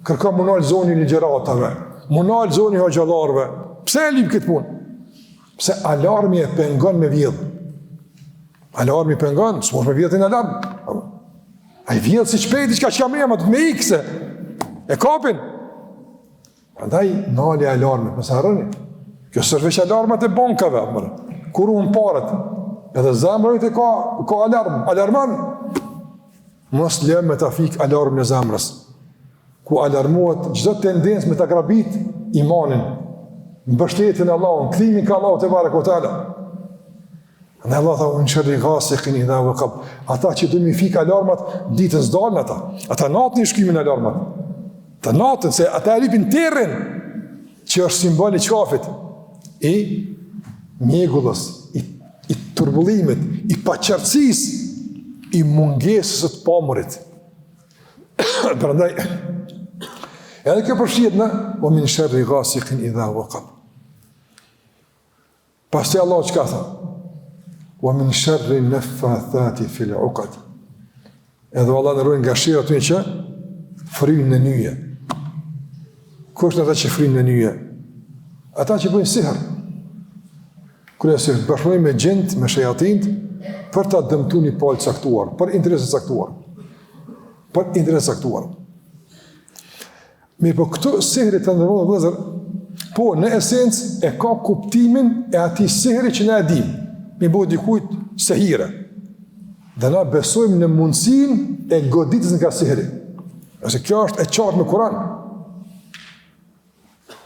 kërkën munal zoni i ligjeratave, munal zoni i hoxhallarve, pse e lip këtë punë? Pse alarmi e pengon me vjedhë. Alarmi pengon, s'mosh me vjedhë në alarm. A i vjedhë si qpejti që ka mrema, të me ikse, e kapin. Andaj, nali alarmet, mësë harëni. Kjo sërveq alarmat e bankave, kur unë parët, edhe zemrët e ka alarm, alarman. Mos lem me ta fik alarm në zemrës, ku alarmohet gjithë tendencë me ta grabit imanin, mbështetjen e Allahut, kthimin ka Allahu te barekuhu teala. Andaj Allah tha unë shërri ghasiqin idha waqab. Ata që do mi fik alarmat, ditën s'dalën ata. Ata natën i shkymin alarmat. Të natën, se ata e lipin terrin, që është simbol i qafit, i mjegullës, i turbullimit, i paqartësis, i mungesës të pamurit. Prandaj, edhe kjo përfshihet në o min sharri ghasiqin idha waqab. Pastaj Allah çka tha? O min sharri naffathati fil uqad. Edhe Allah në ruaj nga shira të një që frynë në nyje. Kush në ata që frynë në nyje? Ata që bëjnë sihr. Kryesisht bashkëpunim me gjend, me shejatint, për ta dëmtuar një palë caktuar, për interese caktuar. Për interese caktuar. Mirë, po këto sihri të ndërmend vëllezër, po në esencë e ka kuptimin e atij sihri që na e dim. Mi bëhet dikujt sehire. Dhe na besojmë në mundësinë e goditjes nga sihri. Ose kjo është e qartë në Kur'an.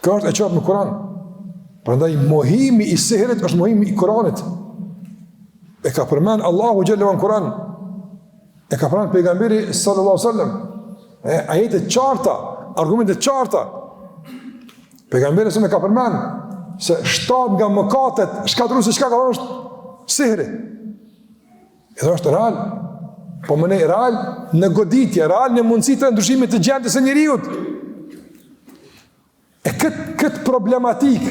Kjo është e qartë në Kur'an. Prandaj mohimi i sihrit është mohimi i Kur'anit. E ka përmend Allahu xhallahu në Kur'an. E ka përmend pejgamberi sallallahu alaihi wasallam. Ajete të qarta, argumente të qarta. Pejgamberi sa më ka përmend se 7 nga mëkatet shkatërruese çka ka thënë është sihri. Edhe është real. Po më ne real në goditje, real në mundësi të ndryshimit të gjendjes së njeriut. E këtë problematik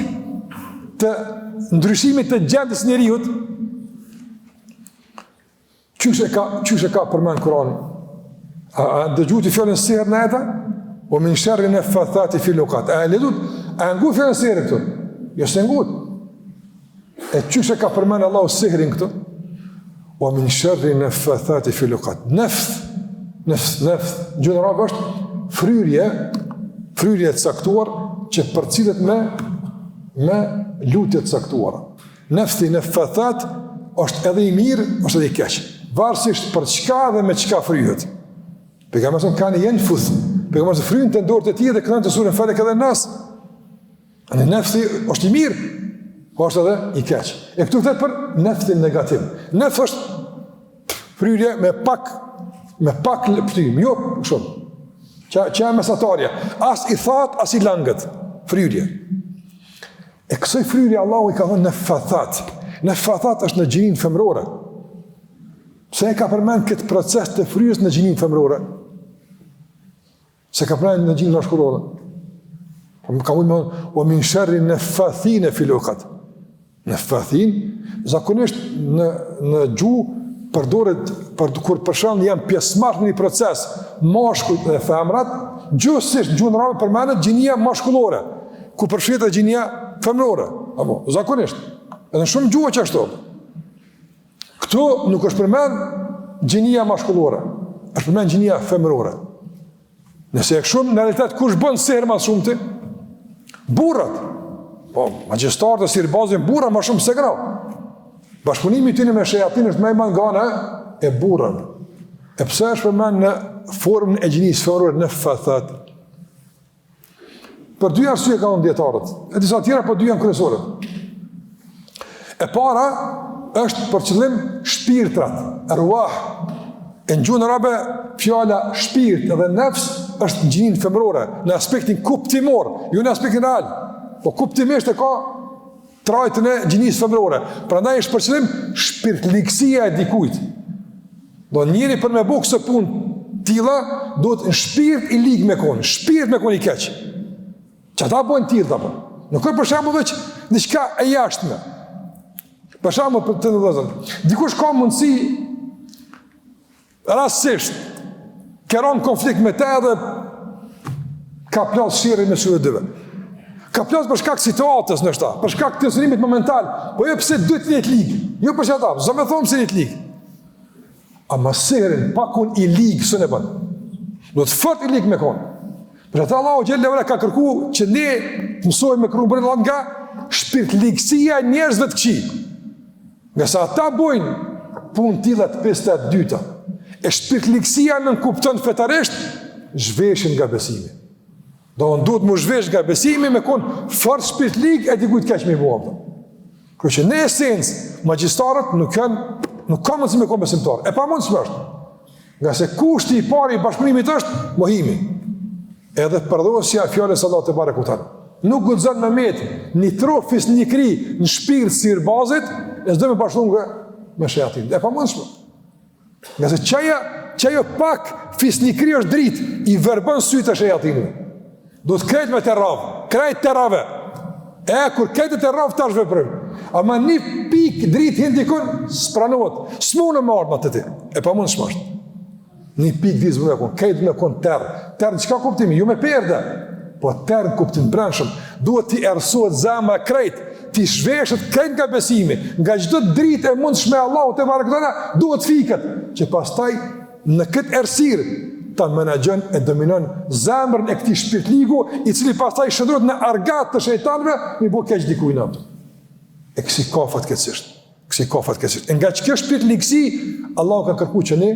të ndryshimit të gjendjes së njeriut, qysh e ka përmend Kur'ani? A dëgjuat i fjalën sihr në ata? O min sharri naffathati fil uqad. A ngu fjalën sihr këtu? Jo se ngut. E qysh e ka përmend Allahu sihrin këtu? O min sharri naffathati fil uqad. Nafth, gjuna arabe është fryrje të caktuar që përcillet me lutje të caktuara. Nafthi naffathat është edhe i mirë, është edhe i keq. Varësisht për çka dhe me çka fryhet. Pejgamberi kanë yanfuth. Pejgamberi fryn të dorët e tij dhe kënaqë surën Falaq edhe Nas. Në nafthi është i mirë, po është edhe i keq. E këtu thotë për nafthin negativ. Nafth është fryrje me pak lëptim, jo shumë. Që e mesatarja. As i that, as i langët. Fryrje. E kësoj fryrje Allahu i ka thënë naffathat. Naffathat është në gjinin femrore. Pse e ka përmend këtë proces të fryrjes në gjinin femrore? Se ka përmend në gjinin mashkullore. Ka mund më o min sharri naffathina fil uqad. Naffathin, zakonisht në gjuhë përdoret kur për shembull janë pjesëmarrës në një proces mashkujt dhe femrat, gjithsesi gjuhën arabe përmendet gjinia mashkullore, ku përfshihet gjinia femrore, apo zakonisht. Edhe shumë gjuhë që ashtu. Këtu nuk është përmend gjinia mashkullore, është përmend gjinia femrore. Nëse e shumë në realitet kush bën sihr më shumë ti? Burrat. Po, magjistarët e sirbazin burra më shumë se gra. Bashkëpunimi i tyre me shejatin është më i madh nga e burrave. E pse është përmend në formën e gjinisë femrore naffathat? Për dy arsye ka unë dietarët. E disa tjera, po dy janë kryesore. E para është për qëllim shpirtrat, arwah. E në gjuhën arabe fjala shpirt dhe nefs është në gjinin femrore, në aspektin kuptimor, jo në aspektin real. Po kuptimisht e ka trajtën e gjinisë femrore. Prandaj është për qëllim shpirtlikësia e dikujt. Do njëri për me bëu këtë punë tilla, duhet në shpirt i lig me kon, shpirt me kon i keq. Çata bojnë tillë apo. Nuk është për shembull veç diçka e jashtme. Për shembull për të ndodhur. Dikush ka mundësi rastësisht këron konflikt me të dhe ka plas shirin me syve dyve. Ka plas për shkak situatës nështë ta, për shkak të tensionimit momental, po jo pse duhet të jetë lig. Jo për çata, s'do më thonë se jetë lig. Ama sihrin pakun i lig s'e bën. Do të fort i lig me kon. Për atë Allahu xhallahu ala ka kërkuar që ne mësojmë me krumbën nga shpirtligësia e njerëzve të këqij. Nga sa ata bojnë punë tilla të 52-ta. E shpirtligësia nën kupton fetarisht zhveshin nga besimi. Do në duhet më zhvesh nga besimi me kon fort shpirtlig e dikujt keq me bua. Kërë që në esencë, magjistarët nuk ka mundësi me kon besimtar. E pa mundësi është. Nga se kushti i pari i bashkëpunimit është mohimi. Edhe përdosja fjales Allah të bare kutarë. Nuk gudzon me metë një trofis një kri në shpirt sirbazit, e s'do me bashkëpunge me shejatin. E pa mundësi. Nga se qajo pak fisnikri është drit, i verbën sytë e shejatinëve. Do të krejt me terravë, krejt terrave. Kur krejt e terravë të është veprim. Ama një pik drit hindikun, s'pranohet. S'monë më ardhë të ti. E pa mundë shmasht. Një pik drit me kon, krejt me kon terrë. Terrë në qka kuptimi? Ju me perde. Po terrë në kuptim brendshëm. Duhet t'i ersohet zama krejt, t'i shveshët krejt nga besimi. Nga çdo drit e mund shme Allahu të marrë këtona, duhet fikët. Që pastaj në këtë ersirë, ta menagjon e dominon zemrën e këtij shpirtligu, i cili pastaj shndrohet në argat të shejtanëve, mi bëu keq dikujt atë. E kësi ka fatkeqësisht. E nga kjo shpirtligësi, Allahu ka kërkuar që ne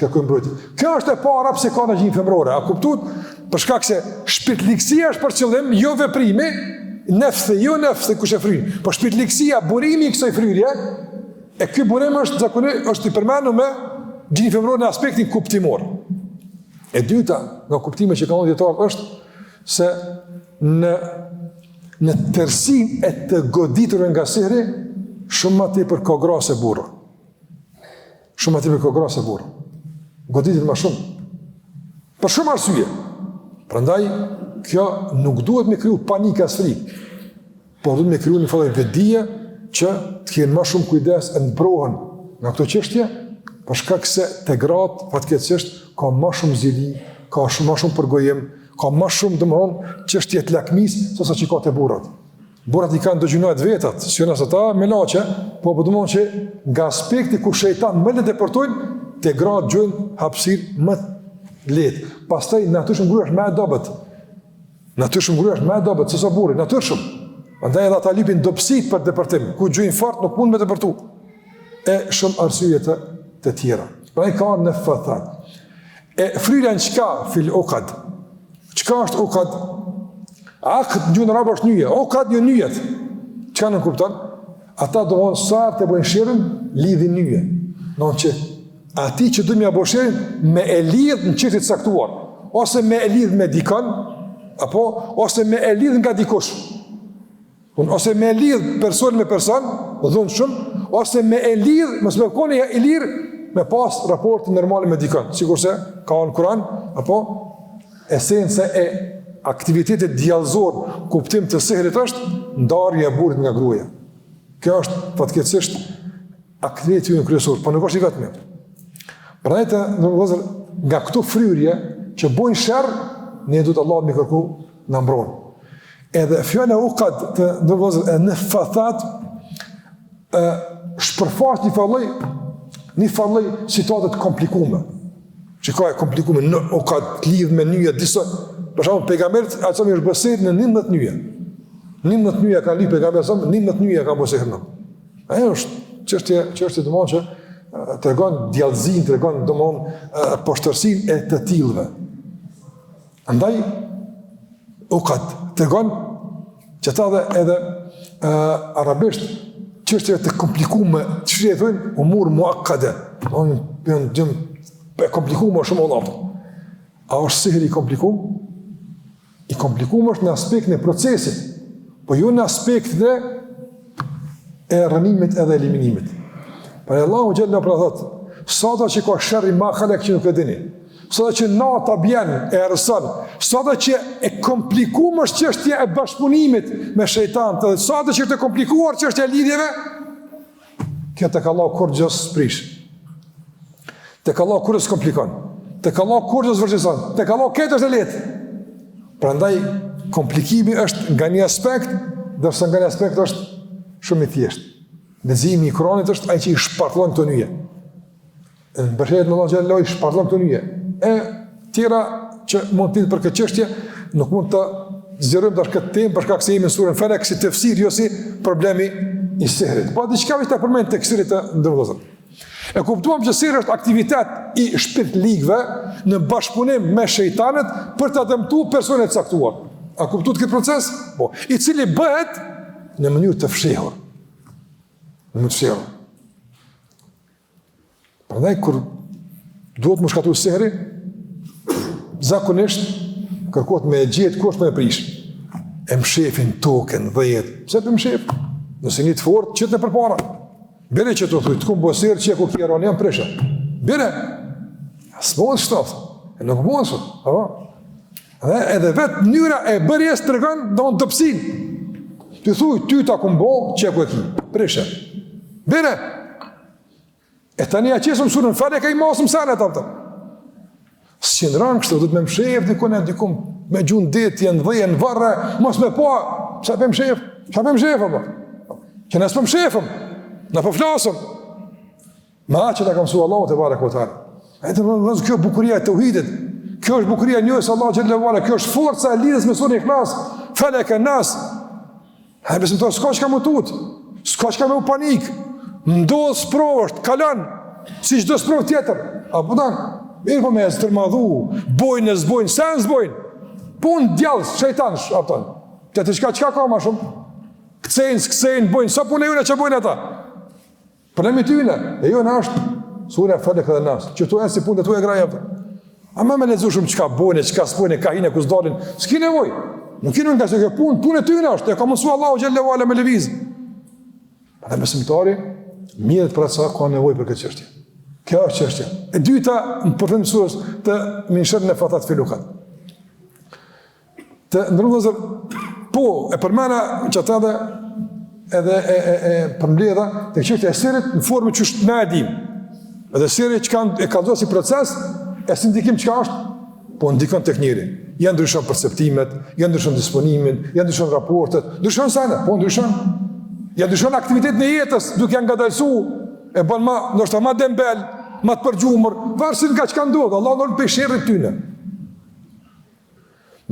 kërkojmë mbrojtje. Kjo është e para pse ka në gjinin femrore. A kuptuat? për shkak se shpirtlikësia është për qëllim, jo veprimi, nefthi kush e fryn. Po shpirtlikësia, burimi i kësaj fryrje, e ky burim është i përmendur me gjini femëror në aspektin kuptimor. E dyta, nga kuptime që kanë dietarët është se në tërsinë e të goditur nga sehri, shumë më tepër ka grasë burrë. Shumë më tepër ka grasë burrë. Goditet më shumë. Për shumë arsye. Prandaj kjo nuk duhet me kriju panikë as frikë, por duhet me kriju një lloj vetdije që të kenë më shumë kujdes e ndbrohen nga këto çështje, për shkak se te gratë fatkeqësisht ka më shumë zili, ka më shumë përgojim, ka më shumë domthon çështje të lakmisë sesa që ka te burrat. Burrat i kanë dëgjuar vetat, si nëse ata me laçe, po domthon që nga aspekti ku shejtan më le deportojnë, te gratë gjojnë hapësirë më lehtë. Pastaj natyrshëm ngruhesh më dobët. Natyrshëm ngruhesh më dobët sesa burri, natyrshëm. Andaj edhe ata lipin dobësit për deportim, ku gjojnë fort nuk mund me deportu. E shumë arsye të tjera. Pra i ka në fëthat. E fryrja në qka fil uqad? Qka është uqad? Aqd një në rabë është nyje, uqad një nyjet. Qka në kuptan? Ata dohon sarë të bojnë shirën, lidhin nyje. Në që ati që du mja bo shirën, me e lidh në qëtit saktuar. Ose me e lidh me dikan, ose me e lidh nga dikush. Ose me e lidh person me person, dhunë shumë, ose me e lidh, mësë me kone e lidh, me pas raport normal me dikën. Sikur se ka në Kur'an, esenca e aktivitetit djallëzor, kuptim të sehrit është ndarja e burrit nga gruaja. Kjo është fatkeqësisht aktiviteti ynë kryesor, po nuk është i vetmi. Prandaj nga këto fryrje që bojnë sherr, ne duhet Allahu më kërku na mbron. Edhe fjala uqad të në fathat shpërfaq një falloj situatët komplikume. Që ka e komplikume, uqad lidh me nyje disa. Për shembull, pejgamberi atë është bësir në 19 nyje. 19 nyje ka lidh pejgamberi, 19 nyje ka bësir në. Ajo është çështje domosht që tregon djallëzinë, tregon domosht poshtërsinë e të tillëve. Andaj uqad tregon që ta dhe edhe arabisht çështje të komplikume, çështje thonë umur muakkade. Janë komplikuar shumë Allah. A është sihri i komplikuar? I komplikuar është në aspektin e procesit, po jo në aspektin e rënimit edhe eliminimit. Për Allahu xhallahu pra thotë, sado që ka sherri ma khalaq që nuk e dini. Sado që nata bjen e erëson, sado që e komplikuar është çështja e bashkëpunimit me shejtanin, sado që është e komplikuar çështja e lidhjeve, kjo tek Allahu kur gjë s'prish. Tek Allahu kur s'komplikon. Tek Allahu kur gjë s'vërtetson. Tek Allahu këtë është e lehtë. Prandaj komplikimi është nga një aspekt, ndërsa nga një aspekt është shumë i thjeshtë. Leximi i Kuranit është ai që i shpartallon këto nyje. Bashkëhet me Allahu xhallahu i shpartallon këto nyje. E tjera që mund të për këtë çështje nuk mund të zgjerojmë tash këtë temë për shkak se jemi në surën Falaq si tefsir, jo si problemi i sehrit. Po diçka vetë ta përmend tek sehrit të ndërvozën. E kuptuam që sehri është aktivitet i shpirtlikëve në bashkëpunim me shejtanet për ta dëmtuar personin e caktuar. A kuptuat këtë proces? Po, i cili bëhet në mënyrë të fshehur. Në mënyrë të fshehur. Prandaj kur duhet më shkatruar sehri, zakonisht kërkohet me gjetë kush më e prish. E mshefin tokën, dhjet. Pse të mshef? Nëse një të fortë, qëtë në përpara. Bire që të thuj, të kumë bësirë që e ku kjeron, jam presha. Bire, së bëhen shtoftë, e nuk bëhen sot. Edhe vetë njëra e bërjes të regon, do në dëpsin. Të thuj, ty ta kumë bëhen, që e ku e ki, presha. Bire, e tani a qesëm surën fare, ka i masëm sene të apëta. Së qenë rangë kështë, du të me mshef, dikun me gjunë dit, jenë dhejën, varre, mos me po, sa pe mshef, që nësë për mshefëm, në përflasëm, ma që të kam su Allah të barë këtare. E të nëzë, kjo bukuria e të uhidit, kjo është bukuria njësë Allah që të levare, kjo është forca e lidhës me surën Ikhlas, felek e nas. E besim të, s'ka që ka më tutë, s'ka që ka me u panik, ndodhë sprovësht, kalan, si çdo sprovë tjetër. A po tanë, mirë po me e zë tërmadhu, bojnë e zbojnë, sen zbojnë. Punë djallës, shejtanësh, apëton. Që të qka ka ma shumë? Këcejnë, bojnë, sa punë e june që bojnë ata? Problemi t'yne, e jone është, sura e falek edhe nasë, që tu e si punë dhe tu e graja apëton. A me lezu shumë qka bojnë, qka s'pojnë, ka hine, ku s'dalin, s'ki nevoj. Nuk i nga se kjo punë e t'yne është, e ka mësu Allahu xhallahu ala me levizë. Dhe besimtari, mirët për atësa ka nevoj për këtë qështje. Kjo është qështje. E dyta, në përfend mësues të minshërën e fatat filukat. Të ndërruzër, po, e përmena që ata dhe edhe e përmbledha të qështje e sirit në formë që është na e dim. Edhe sirit që e kalëzohë si proces, e si ndikim që ka është, po ndikon tek njëri. Janë ndryshon perceptimet, janë ndryshon disponimin, janë ndryshon raportet, ndryshon sana, po ndryshon. Ja ndryshon aktivitet në jetës, duke janë ngadalsu, e bën ma, ndoshta ma dembel, ma të përgjumër, varsin nga që ka ndodhë, Allah nërën për shërët tyne.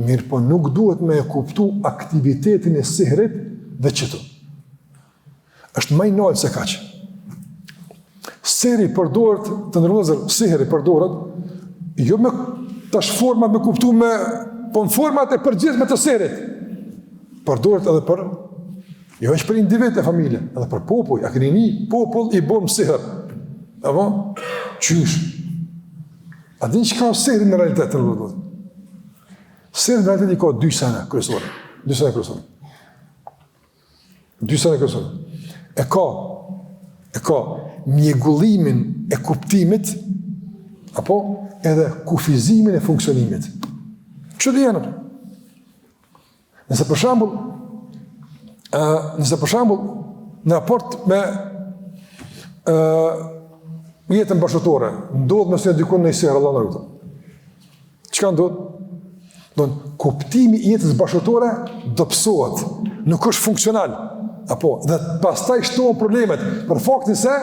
Mirë po nuk duhet me e kuptu aktivitetin e sihrit dhe qëtu. Është maj nalë se kaqë. Sihri përdorët, të nërëzër, sihri përdorët, jo me tash format me kuptu me, po në format e përgjithme të sihrit. Përdorët edhe për jo është për individ e familje, edhe për popull, a këni një popull i bom sihr. Apo? Qysh? A din që ka sihri në realitet të në vërdojtë? Sihri në realitet i ka 2 sene kryesore. 2 sene kryesore. 2 sene kryesore. E ka mjegullimin e kuptimit, apo edhe kufizimin e funksionimit. Që dhe janë? Nëse për shambull, në raport me jetën bashkëtorë, ndodhë mësë një dykun në i sihr, Allah në rrëta. Qëka ndodhë? Kuptimi i jetës bashkëtorë dopsohet, nuk është funksional, apo, dhe pastaj shtohen problemet, për faktin se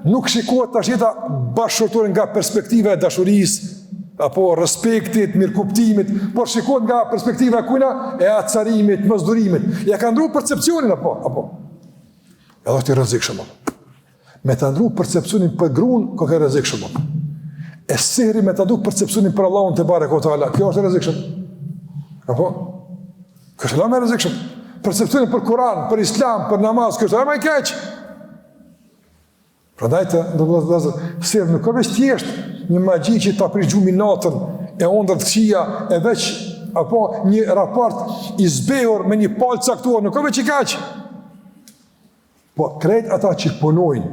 nuk shikohet tash jeta bashkëtorë nga perspektiva e dashurisë, apo respektit, mirëkuptimit, por shikohet nga perspektiva kujna e acarimit, mëzdurimit. Ja ka ndru percepcionin, apo. Edhe është i rrezikshëm. Me të ndru percepcionin për gruan, ka ka rrezikshëm. E sihri me të ndru percepcionin për Allahun te bareke ve teala, kjo është rrezikshëm. Apo? Kjo është më rrezikshëm. Percepcionin për Kur'an, për Islam, për namaz, kjo është më i keq. Prandaj sihri nuk ka vetë thjesht një magji që ta prish gjumin natën, e ondër të këqija, e veç, apo një raport i zbehur me një palë caktuar, nuk ka veç i kaq. Po, krejt ata që punojnë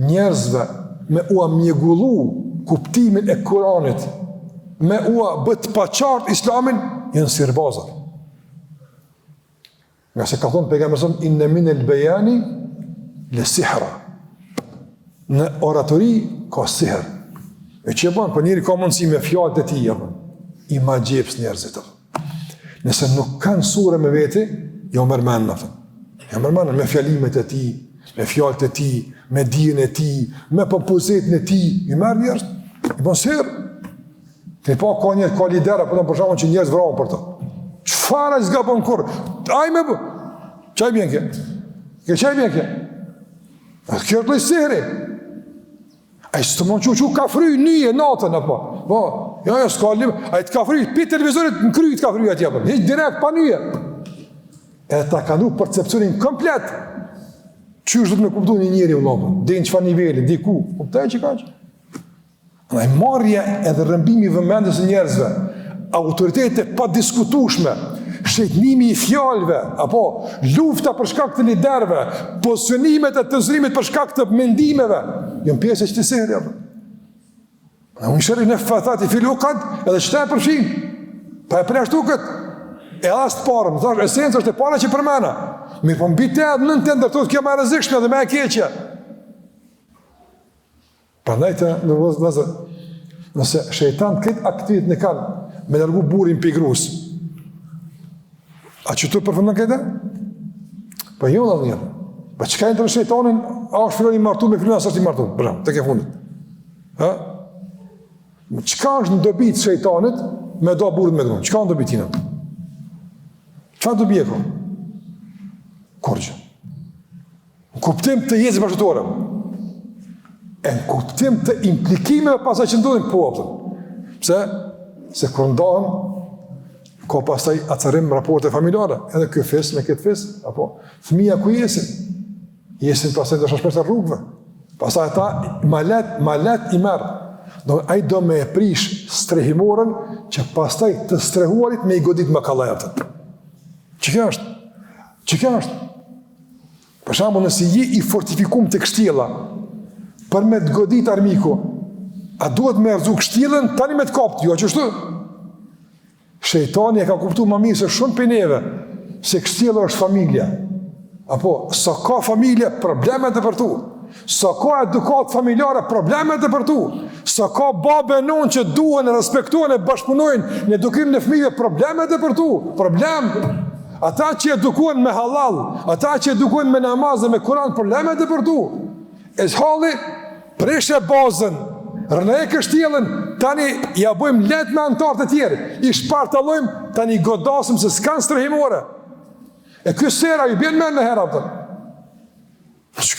njerëzve me ua mjegullu kuptimin e Kuranit, me ua bët paqart Islamin, janë sirbazat. Nga se ka thonë pejgamberi, inne min el bejani le sihra. Në oratori ka sihr. E që e banë, për njëri ka mundësi me fjallët e ti, i ma gjeps njerëzit. Nëse nuk kanë sure me veti, jo mërmenë, jo mërmenë me fjallimet e ti, me fjallët e ti, me dijen e ti, me pompozetin e ti, i merë njerëz, i bon sirë. Këni pa ka njerë, ka lidera, për shamon që njerëz vranë për ta. Qëfar e zga për në kurë? Ajme bë, qaj bjen kje? Qaj bjen kje? Kjo është lejtë sihri. A i së të mund që ka fry një natën, apo? Po, ja, s'ka limë, a i të ka fry, pi televizorit në kry të ka fry atje, apo? Hiq direkt, pa një. E ta ka ndu percepcionin komplet, që është dhëtë me kuptu një njëri, dhe në qëfa nivelli, dhe ku, kuptaj që ka që? Në marrje edhe rëmbimi vëmendës e njerëzve, autoritetet pa diskutushme, shëjtnimi i fjalëve, apo lufta për shkak të liderëve, pozicionimet e të zërimit për shkak të mendimeve, janë pjesë e këtij sihri. Unë shërin e fatat i filukat edhe qëta e përfshin, pa e plashtu këtë, e as të parën, më thash, esenca është e para që përmena, mirë po mbi të edhe nën të ndërtojt kjo me rrezikshme dhe me e keqja. Prandaj të vëllezër, nëse shejtan këtë aktivitet në kanë me largu burin për i grus, a që të përfundon këtë? Pa jo dhe njëtë. Pa që ka e të në shejtanin, a është filon i martu me filon asë është i martu. Bram, të ke fundit. Qëka është në dobit shejtanit me do burin me grunë? Qëka në dobit tina? Qa në dobi e ko? Korgjë. Në kuptim të jetës bashkëtore. E në kuptim të implikimeve pasaj që ndodhin po apëtën. Pse? Se kërë ndohen, ka pastaj atërim raporte familjare, edhe ky fis me këtë fis, apo fëmia ku jesin pastaj do shpeshtë rrugëve. Pastaj ata malet i merr. Ai do me e prish strehimorën që pastaj të strehuarit me i godit me kallajat. Çka është? Për shembull, nëse je i fortifikuar të kështjella për me të godit armiku, a duhet me rrezu kështjellën tani me të kapt, jo ashtu? Shejtani e ka kuptuar më mirë se shumë për neve se kështjella është familja. Apo sa ka familje problemet e për tu. Sa ka edukat familjare, problemet e për tu. Sa ka babë e nonë që duhen, respektuhen e bashkëpunojnë në edukim në fëmijëve, problemet e për tu. Problem. Ata që edukohen me halal, ata që edukohen me namaz dhe me Kur'an, problemet e për tu. E halli, preshe bazën, rënej kështjellën, tani ja bëjmë let me antarët e tjerë. I shpartallojmë, tani godasëm se s'kan strehimore. E kjo sera ju bjen me në hera pëtër. Që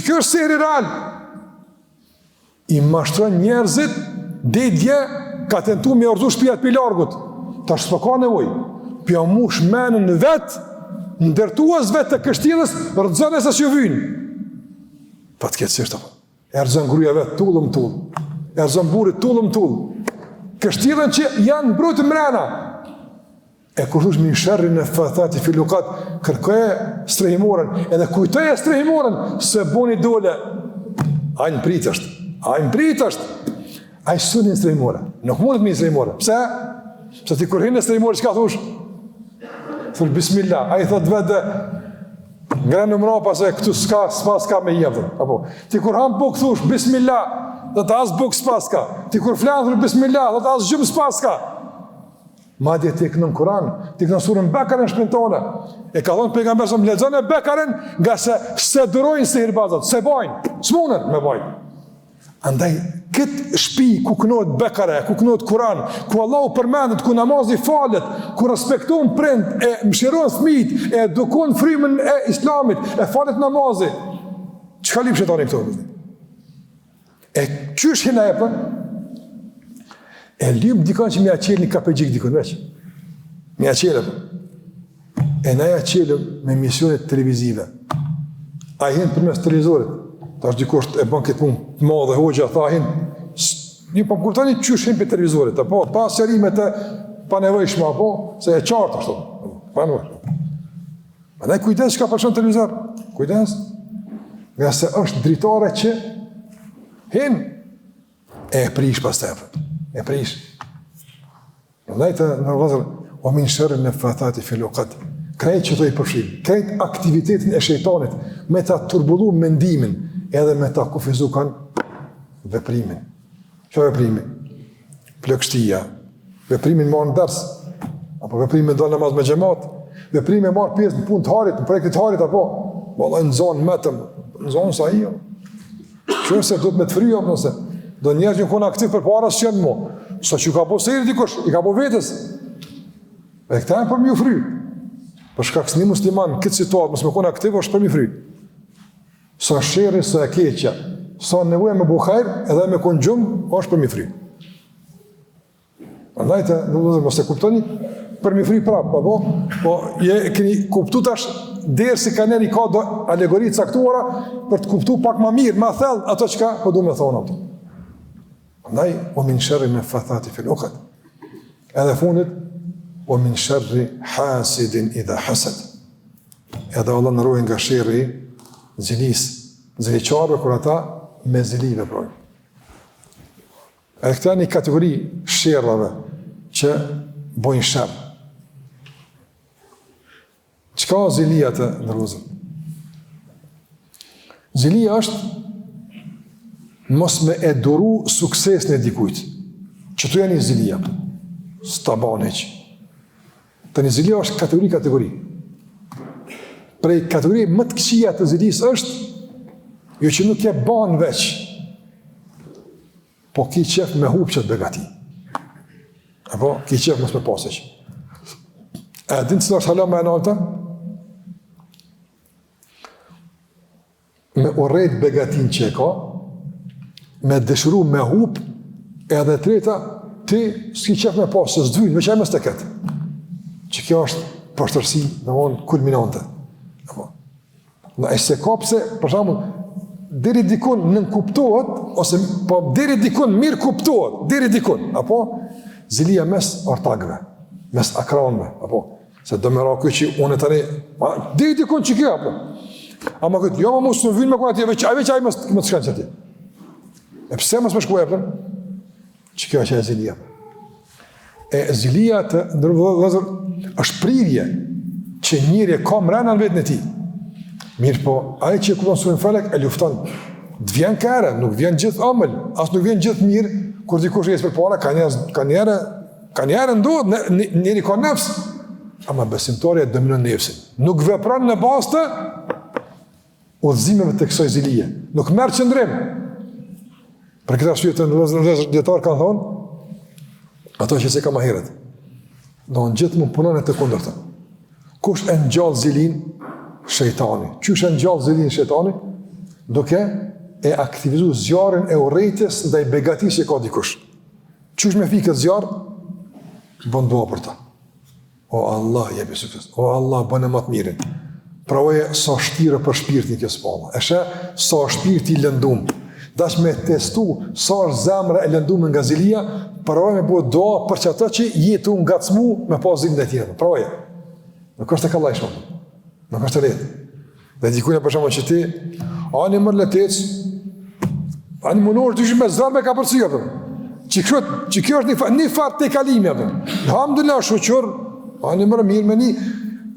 kjo është seri real? I mashtron njerëzit, dje ka tentu me orzu shpijat për largut. Ta shtë ka nevoj. Pja mush menën në vetë, ndërtuas vetë të kështjellës, rëdzën e se s'ju vynë. Pa të këtë sishtë, e rëdzën gruja vetë, tullëm, e rëdzën burit, tullëm. Kështjellën që janë mbrutë mrena. E kur thush min sherrin e fathati fil uqad, kërkoje strehimorën, edhe kujtoje strehimorën, se boni dole, ajnë pritësht, ajnë sunin strehimorën, nuk mundet me strehimorën. Pse? Pse ti kur hinë strehimorën, qka thush? Thush bismillah, ajë thot vete, ngrenë në mrapa se këtu s'pa me jevdhën. Ti kur hamë buk thush, bismillah, dhe të asë buk s'paska. Ti kur flanë thush, bismillah, dhe të asë gjumë s'paska. Madje ti kënën Kur'an, ti kënën surën Bekarën shpintone. E ka thonë pejgamberi sa më lexon e Bekarën, nga se durojnë se hirbazat, se bajnë, s'munën me bajnë. Andaj, këtë shpi ku kënohet Bekare, ku kënohet Kur'an, ku Allahu përmendet, ku namazi falet, ku respekton prind, e mëshiron fëmijët, e edukon frymën e Islamit, e falet namazi. Çka lip shetani këto? E qysh hina e për? E lyp dikon që me aqel një kapegjik dikon veç. Me aqelë. E na aqelëm me misionet televizive. A hinë për mes televizorit. Ta është dikosht e bën këtë punë të madhe, hoxha, tha hinë. Një për kurtani qysh hinë për televizorit. Apo, pa serimet e panevojshme, apo, se e qartë është. Panevojshme. A ne kujdes që ka përshën televizor. Kujdes. Nga se është dritare që hinë e prish pas tepër. E prish. Nëjtë në vëzër, o min shërën në fathati fil uqad. Krejt që të i përshim, krejt aktivitetin e shejtanit, me ta turbullu mendimin, edhe me ta kufizu kanë veprimin. Që veprimin? Plëkshtia. Veprimin marë në dërs, apo veprimin do namaz me gjemat, veprimin marë pjesë në punë të harit, në projektit harit, apo, valla në zonë metëm, në zonë sa i, që se do të me të fryo, nëse, do njerë që në kone aktiv për para së qenë mo, sa që ka po sejri dikush, i ka po vetës, e këta e për mjë fry, për shkak se një musliman në këtë situatë, mësë me kone aktiv, është për mjë fry, sa sheri, sa e keqja, sa nevoja me buhajr, edhe me konë gjumë, është për mjë fry. Andajte, mëse kuptoni, për mjë fry prapë, po keni kuptu tash, derë si ka neri ka do alegoritë saktuara, për të kuptu pak ma mirë, ma thellë, ato që ka, po du me thonë ato. Andaj, o min shërri me fathati fil uqad. Edhe fundit, o min shërri hasidin i dhe hasad. Edhe Allah në rojnë nga shërri zilis, ziliqarve, kur ata me zilive projnë. Edhe këta një kategori shërrave që bojnë shërë. Qka zilia të në ruzën? Zilia është mos me eduru sukses në dikujt. Që të janë një zilia, s'ta banë heq. Të një zilia është kategori. Prej kategori më të këqia të zilis është, jo që nuk je banë veç, po ki qef me hup që të begati. Apo, ki qef mos me paseq. E din cëla është hala me enalta? Me orejt begatin që e ka, me dëshiru me hup, edhe treta, ti s'ki qef me pasë, se s'dvynë, me që e mës të ketë. kjo është përshërsi, domthonë kulminante. Apo. Në e se kopse, për shembull, deri dikun nën kuptohet, ose po deri dikun mirë kuptohet, deri dikun, apo zilia mes ortakëve, mes akranëve, apo se do më rakoj që unë tani, deri dikun që kjo, apo. Ama këtë, jo më mos të vinë me kua atje, veç aj më të shkanë që atje. E pse mos më shkuaj, apë? Që kjo që e zilia. E zilia të ndërvëzër është prirje që njëri e ka mrena në vetën e ti. Mirë po, aje që e kupton surën Felek e lufton. Të vjen kërë, nuk vjen gjithë ëmël, as nuk vjen gjithë mirë, kur dikush jesë për para, ka njerë ndodhë, njëri ka nefës. Ama besimtarja dëmënë nefësin. Nuk vepran në bazë të udhëzimeve të kësaj zilije. Nuk merë qëndrim. Për këtë arsye të ndërlozër djetarë kanë thonë, ato që se ka ma heret. Do në gjithë më punon e të kundërta. Kush e në gjallë zilin? Shejtani. Qysh e në gjallë zilin shejtani? Duke e aktivizu zjarën e urrejtjes ndaj begatis që ka dikush. Qysh me fi këtë zjarë? Bëndoa për ta. O Allah, jepi sukses. O Allah, bënë e matë mirin. Pravoje sa shtire për shpirtin kjo spalla. Eshe, sa shpirti i lëndum. Dash me testu sa është zemra e lëndum nga zilia, pravoje me bëhet doa për që ata që jetu nga cmu me pas zilin e tjera. Pravoje. Nuk është e ka lajshma. Nuk është e letë. Dhe dikune për shumë që ti, ani mërë letec, ani mënur të ishë me zërme ka përcija. Që kjo është një farë të kalimi. Alhamdulillah, shuqër, ani mërë mirë me një,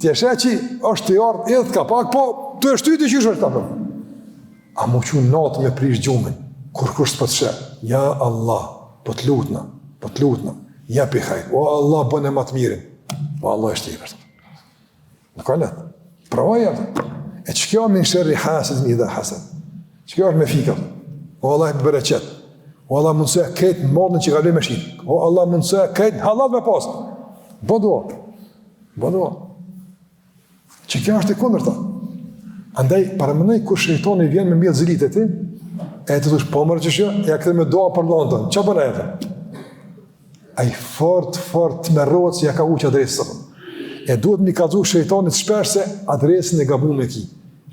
të jeshe që është të jartë edhe ka pak, po të është ty të qyshë është të përë. A mu që natë me prish gjumin, kur kështë për të shë, ja Allah, po të lutna, ja pihajt, o Allah bëne ma të mirin, o Allah është tjekështë. Në ka letë, pravaj atë, e që kjo me në shërri haset një dhe haset, që kjo është me fika, o Allah e të bere qëtë, o Allah mundësë e kejtë në modën që ka le me shqitë, o Allah mundësë e kejtë halat me pasë, bëdua. Që kjo është e kundër ta. Andaj, paramendoj kur shejtoni vjen me mbjellë zilit e ti, e të thush, po mërë që shjo, e a këtë me doa për london. Qa bëna e të? A i fort me rrot që ja ka uqë adresë. E duhet mi kalzu shejtonit shpesh se adresën e gabu me ki.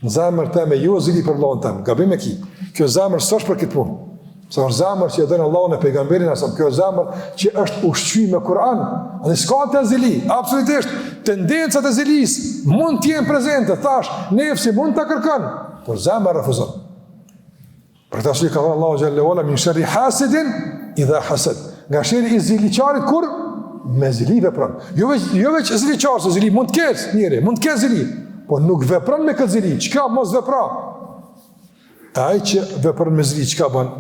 Në zemër teme, jo zili për london teme, gabim me ki. Kjo zemër së është për këtë punë. Së është zemër që e dënë Allah në pejgamberin asëm, kjo zemër që është ushqy me Kur'an. Në s'ka të zili, absolutisht, tendencat e zilis mund t'jenë prezente, thash, nefsi mund t'a kërkan, por zemër refuzon. Për këta shli ka thënë Allahu Gjallahu Ala, min shërri hasidin, i dhe hased. Nga shërri i ziliqarit, kur? Me zili vepran. Jo veç ziliqar, se zili mund t'kesh njëri, mund t'kesh zili, por nuk vepran me këtë zili, qka mos vepra? Ai që vepran me zili, qka ban?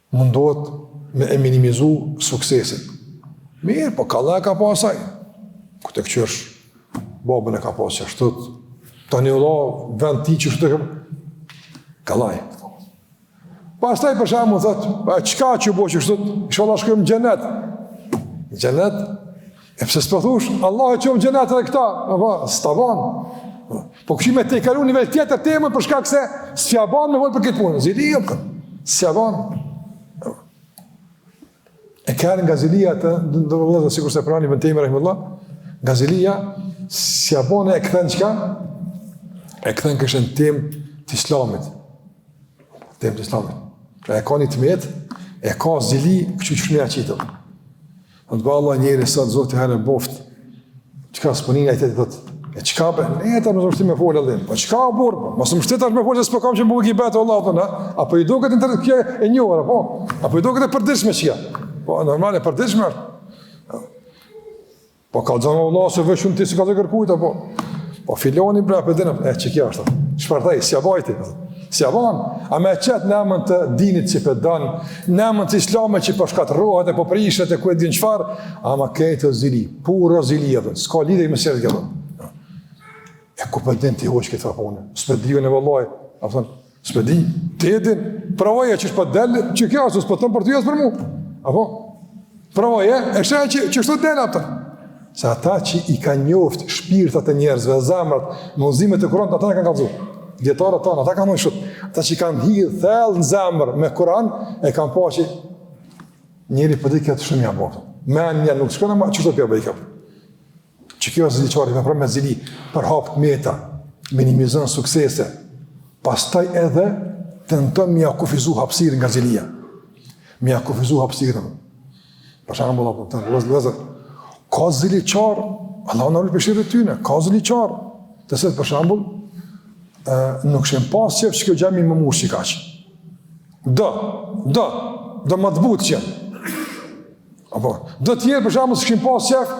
Mundohet me e minimizu suksesin. Mirë, po kalla e ka pasaj. Këtë e këqërsh, babën e ka pasaj shtët, tani Allah, vend ti që shtët e kallaj. Pas taj për shamu, thët, qka që bo që shtët, ishala shkëm gjenet. Gjenet, e pëse s'pëthush, Allah e qëmë gjenet edhe këta, s'taban. Po këshime te i kalu nivel tjetër temën, për shkak se s'fjaban me volë për këtë punë. Zili, s'fjaban. E kërën nga zilia të ndërëllëzë, sikur se prani vën temi, rahimullah, nga zilia, si abone e këthen qka? E këthen këshën tem të islamit. Tem të islamit. E ka një të metë, e ka zili këqë qëshmija qitëm. Në të ba Allah njeri sëtë, zotë i herë boft, qka s'ponin e të të të e qka për, e të më zërshti me folë edhe, po qka burë, mësë më shtetar me folë, se s'po kam që më bugi betë, Allah, apo i do këtë kjo e njohër, apo i do këtë e përdishme qëja. Po, normal e përdishme është. Po, kalëzënë Allah, se vëshun ti si ka të kërkujta, po, filoni bre, për dinëm, që kja është, shpartaj, si abajti, si aban, a me qëtë në emën të dinit që për danë, në emën të islamet që për shkatërohet, e për prishet, e ku e din qëfar, ama kejtë zili, puro zili edhe, s'ka lidhe i mësirët këtë. E ku për din t'i hoqë këtë fapone, s'përdiju në vëllaj, a thënë, s'përdi, ti edin, pravoje që shpët delë, që kja, s'u s'pëtëm për t'u jasë për mu. Apo? Pravoje, e shë që shtu të delë apëtër. Se ata që i ka njoft shpirtat e njerëzve, zamrat, në uzimet e Kur'anit, ata në kanë kalëzu. Djetarët tanë, ata kanë shut. Ata që i kanë hidhë thellë në zamrë me Kur'an, e kanë pa që njeri përdi këtë shumë ja bërë. menja, nuk shkona ma, që të pja bëjka? Që kjo ziliqari, me me zili, për hapët meta, minimizën suksese, pastaj edhe tentën mi akufizu hapsirën nga zilia. Mi akufizu hapsirën. Për shambull, ka ziliqar, Allah në ullë pëshirë të tyne, ka ziliqar, të se për shambull, nuk shem pas qef që kjo gjemi më murë që i kaqë. Do më të butë qenë. Do tjerë për shambull, së shem pas qef,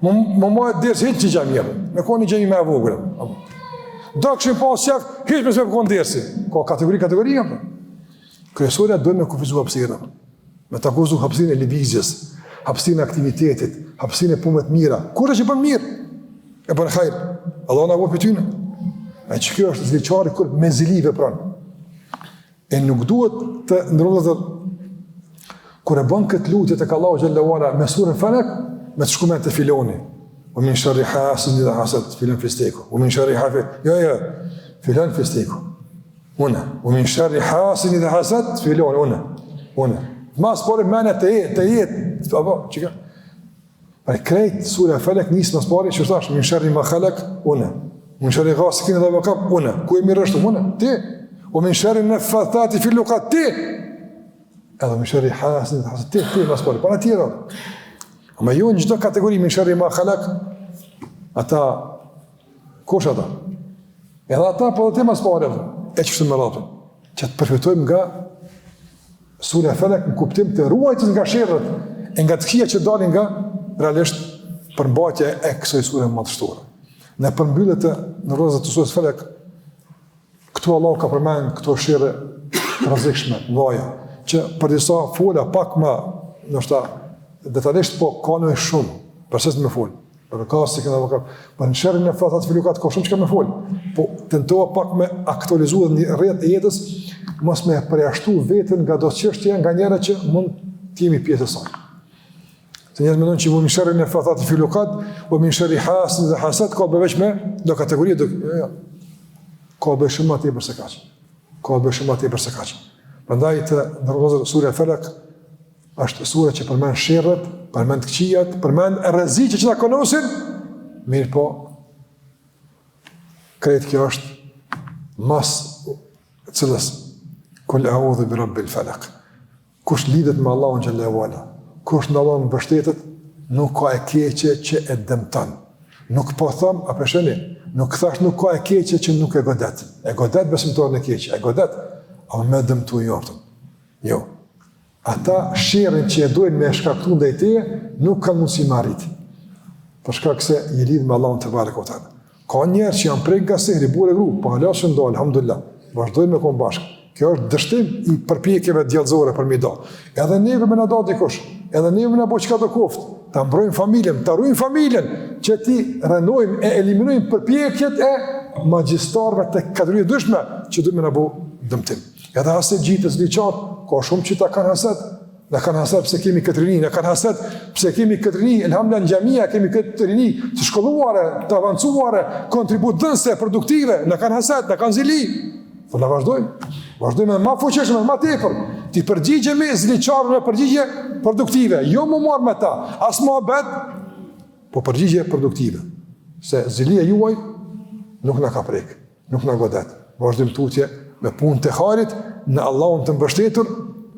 më mojët dirë se hitë që gjemi jemi, me ko një gjemi me e vogërë. Do këshim pas qef, hitë me se me përkon dirë si. Ka kategori, Kryesorja duhet me kufizu hapsirën. Me ta kufizu hapsirën e lëvizjes, hapsirën e aktivitetit, hapsirën e punëve të mira. Kur është që bën mirë? E bën hajër. Allah na vop pyetyn. Ai që kjo është ziliqari kur me zili vepron. E nuk duhet të ndrodhë kur e bën këtë lutje tek Allahu xhallahu ala me surën Falak, me të shkumen të filoni. O min sharri hasidin idha hasad, filan fisteku. O min sharri filan fisteku. Una. O min sharri hasidin idha hasad, filan una. Mas pore mene të jetë, apo, qika? Për krejt, surja Falak nisë mas pore, që thash, min sharri ma khalak, una. Min sharri ghasikin idha waqab, una. Ku e mirë është, una, ti. O min sharri naffathati fil uqad, ti. Edhe min sharri hasidin idha hasad, ti, mas pore, para tjera. Ama jo në gjithë kategori min sharri ma khalak, ata, kush ata? Edhe ata, po dhe ti mas pore, e që shtë më rapën, që të përfitojmë nga surja Falak në kuptim të ruajtës nga sherrët, e nga të këqija që dalin nga realisht përmbajtja e kësaj sure më të shtore. Në përmbyllet në rrezet të surës Falak, këtu Allah ka përmend këto sherrë rrezikshme, vaja, që për disa fola pak më, ndoshta detajisht po ka në shumë, përse s'më fol. Për kasi që na për në sherrin e fatat filukat ka shumë që më fol. Po tentoa pak me aktualizuar një rrjet e jetës, mos me përjashtu veten nga do çështje nga njëra që mund të jemi pjesë e saj. Se njerëzit mendojnë që min sherrin e fatat filukat, o min sherri hasidin idha hasad ka bëveç me do kategori do ka bëj shumë më tepër se kaq. Ka bëj shumë më tepër se kaq. Prandaj të ndërrozo surja Falak është sura që përmend sherrët, përmend këqijat, përmend rreziqet që na konosin, mirë po, krejt kjo është mas cilës, kul a'udhu bi rabbil falaq. Kush lidhet me Allahun xhallahu ala, kush në Allahun mbështetet, nuk ka e keqe që e dëmton. Nuk po them, apo shëni, nuk thash nuk ka e keqe që nuk e godet. E godet besimtarin e keq, e godet, ama me dëmtu jortën. Jo. Ata sherrin që e dojnë me shkaktu ndaj teje, nuk kanë mundësi me arrit. Për shkak se je lidh me Allahun te barekuta. Ka njerëz që janë prej nga sehri, burrë e gru, po hala shën dal, alhamdulillah. Vazhdojnë me kon bashkë. Kjo është dështim i përpjekjeve djallëzore për mi do. Edhe neve me na do dikush, edhe neve me na bëj çka do koft, ta mbrojmë familjen, ta ruajmë familjen, që ti rënojmë e eliminojmë përpjekjet e magjistarëve të kategorisë dyshme që do më na bëu dëmtim. Edhe hased gjitës liqat, ka shumë që ta kanë hased, në kanë hased pëse kemi këtë rini, në kanë hased pëse kemi këtë rini, elhamdulillah në gjamia kemi këtë rini, të shkolluare, të avancuare, kontribut dënse, produktive, në kanë hased, në kanë zili. Po në vazhdojmë ma fuqeshme, ma tepër, ti përgjigjemi zliqarën me përgjigje produktive, jo më marë me ta, as ma bet, po përgjigje produktive, se zilija juaj nuk në ka prek, nuk në godet, vazhdojmë tutje, me punë të harit, në Allahun të mbështetur,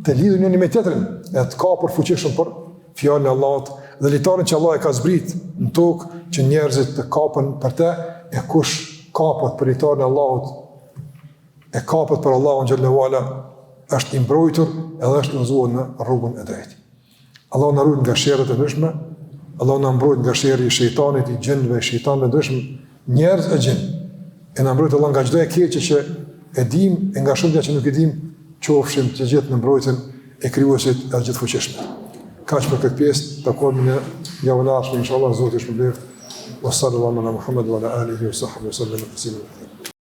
të lidhur njëri me tjetrin, e të kapur fuqishëm për fjalën e Allahut dhe litarin që Allah e ka zbrit në tokë që njerëzit të kapën për te, e kush kapët për litarin e Allahut, e kapët për Allahun xhallahu ala, është i mbrojtur edhe është udhëzuar në rrugën e drejtë. Allahu na ruaj nga sherrët e ndryshme, Allahu na mbrojt nga sherri i shejtanit, i gjinëve, i shejtanëve ndryshëm, njerëz e gjin. E na mbrojt Allah nga çdo e keqe që e dim, e nga shumë që nuk e dim, qofshim të gjithë në mbrojtjen e krijuesit e gjithfuqishëm. Kaq për këtë pjesë, takohemi në javën e ardhshme inshallah, Zoti shpërblet. Wa sallallahu ala Muhammad wa ala alihi wa sahbihi sallam.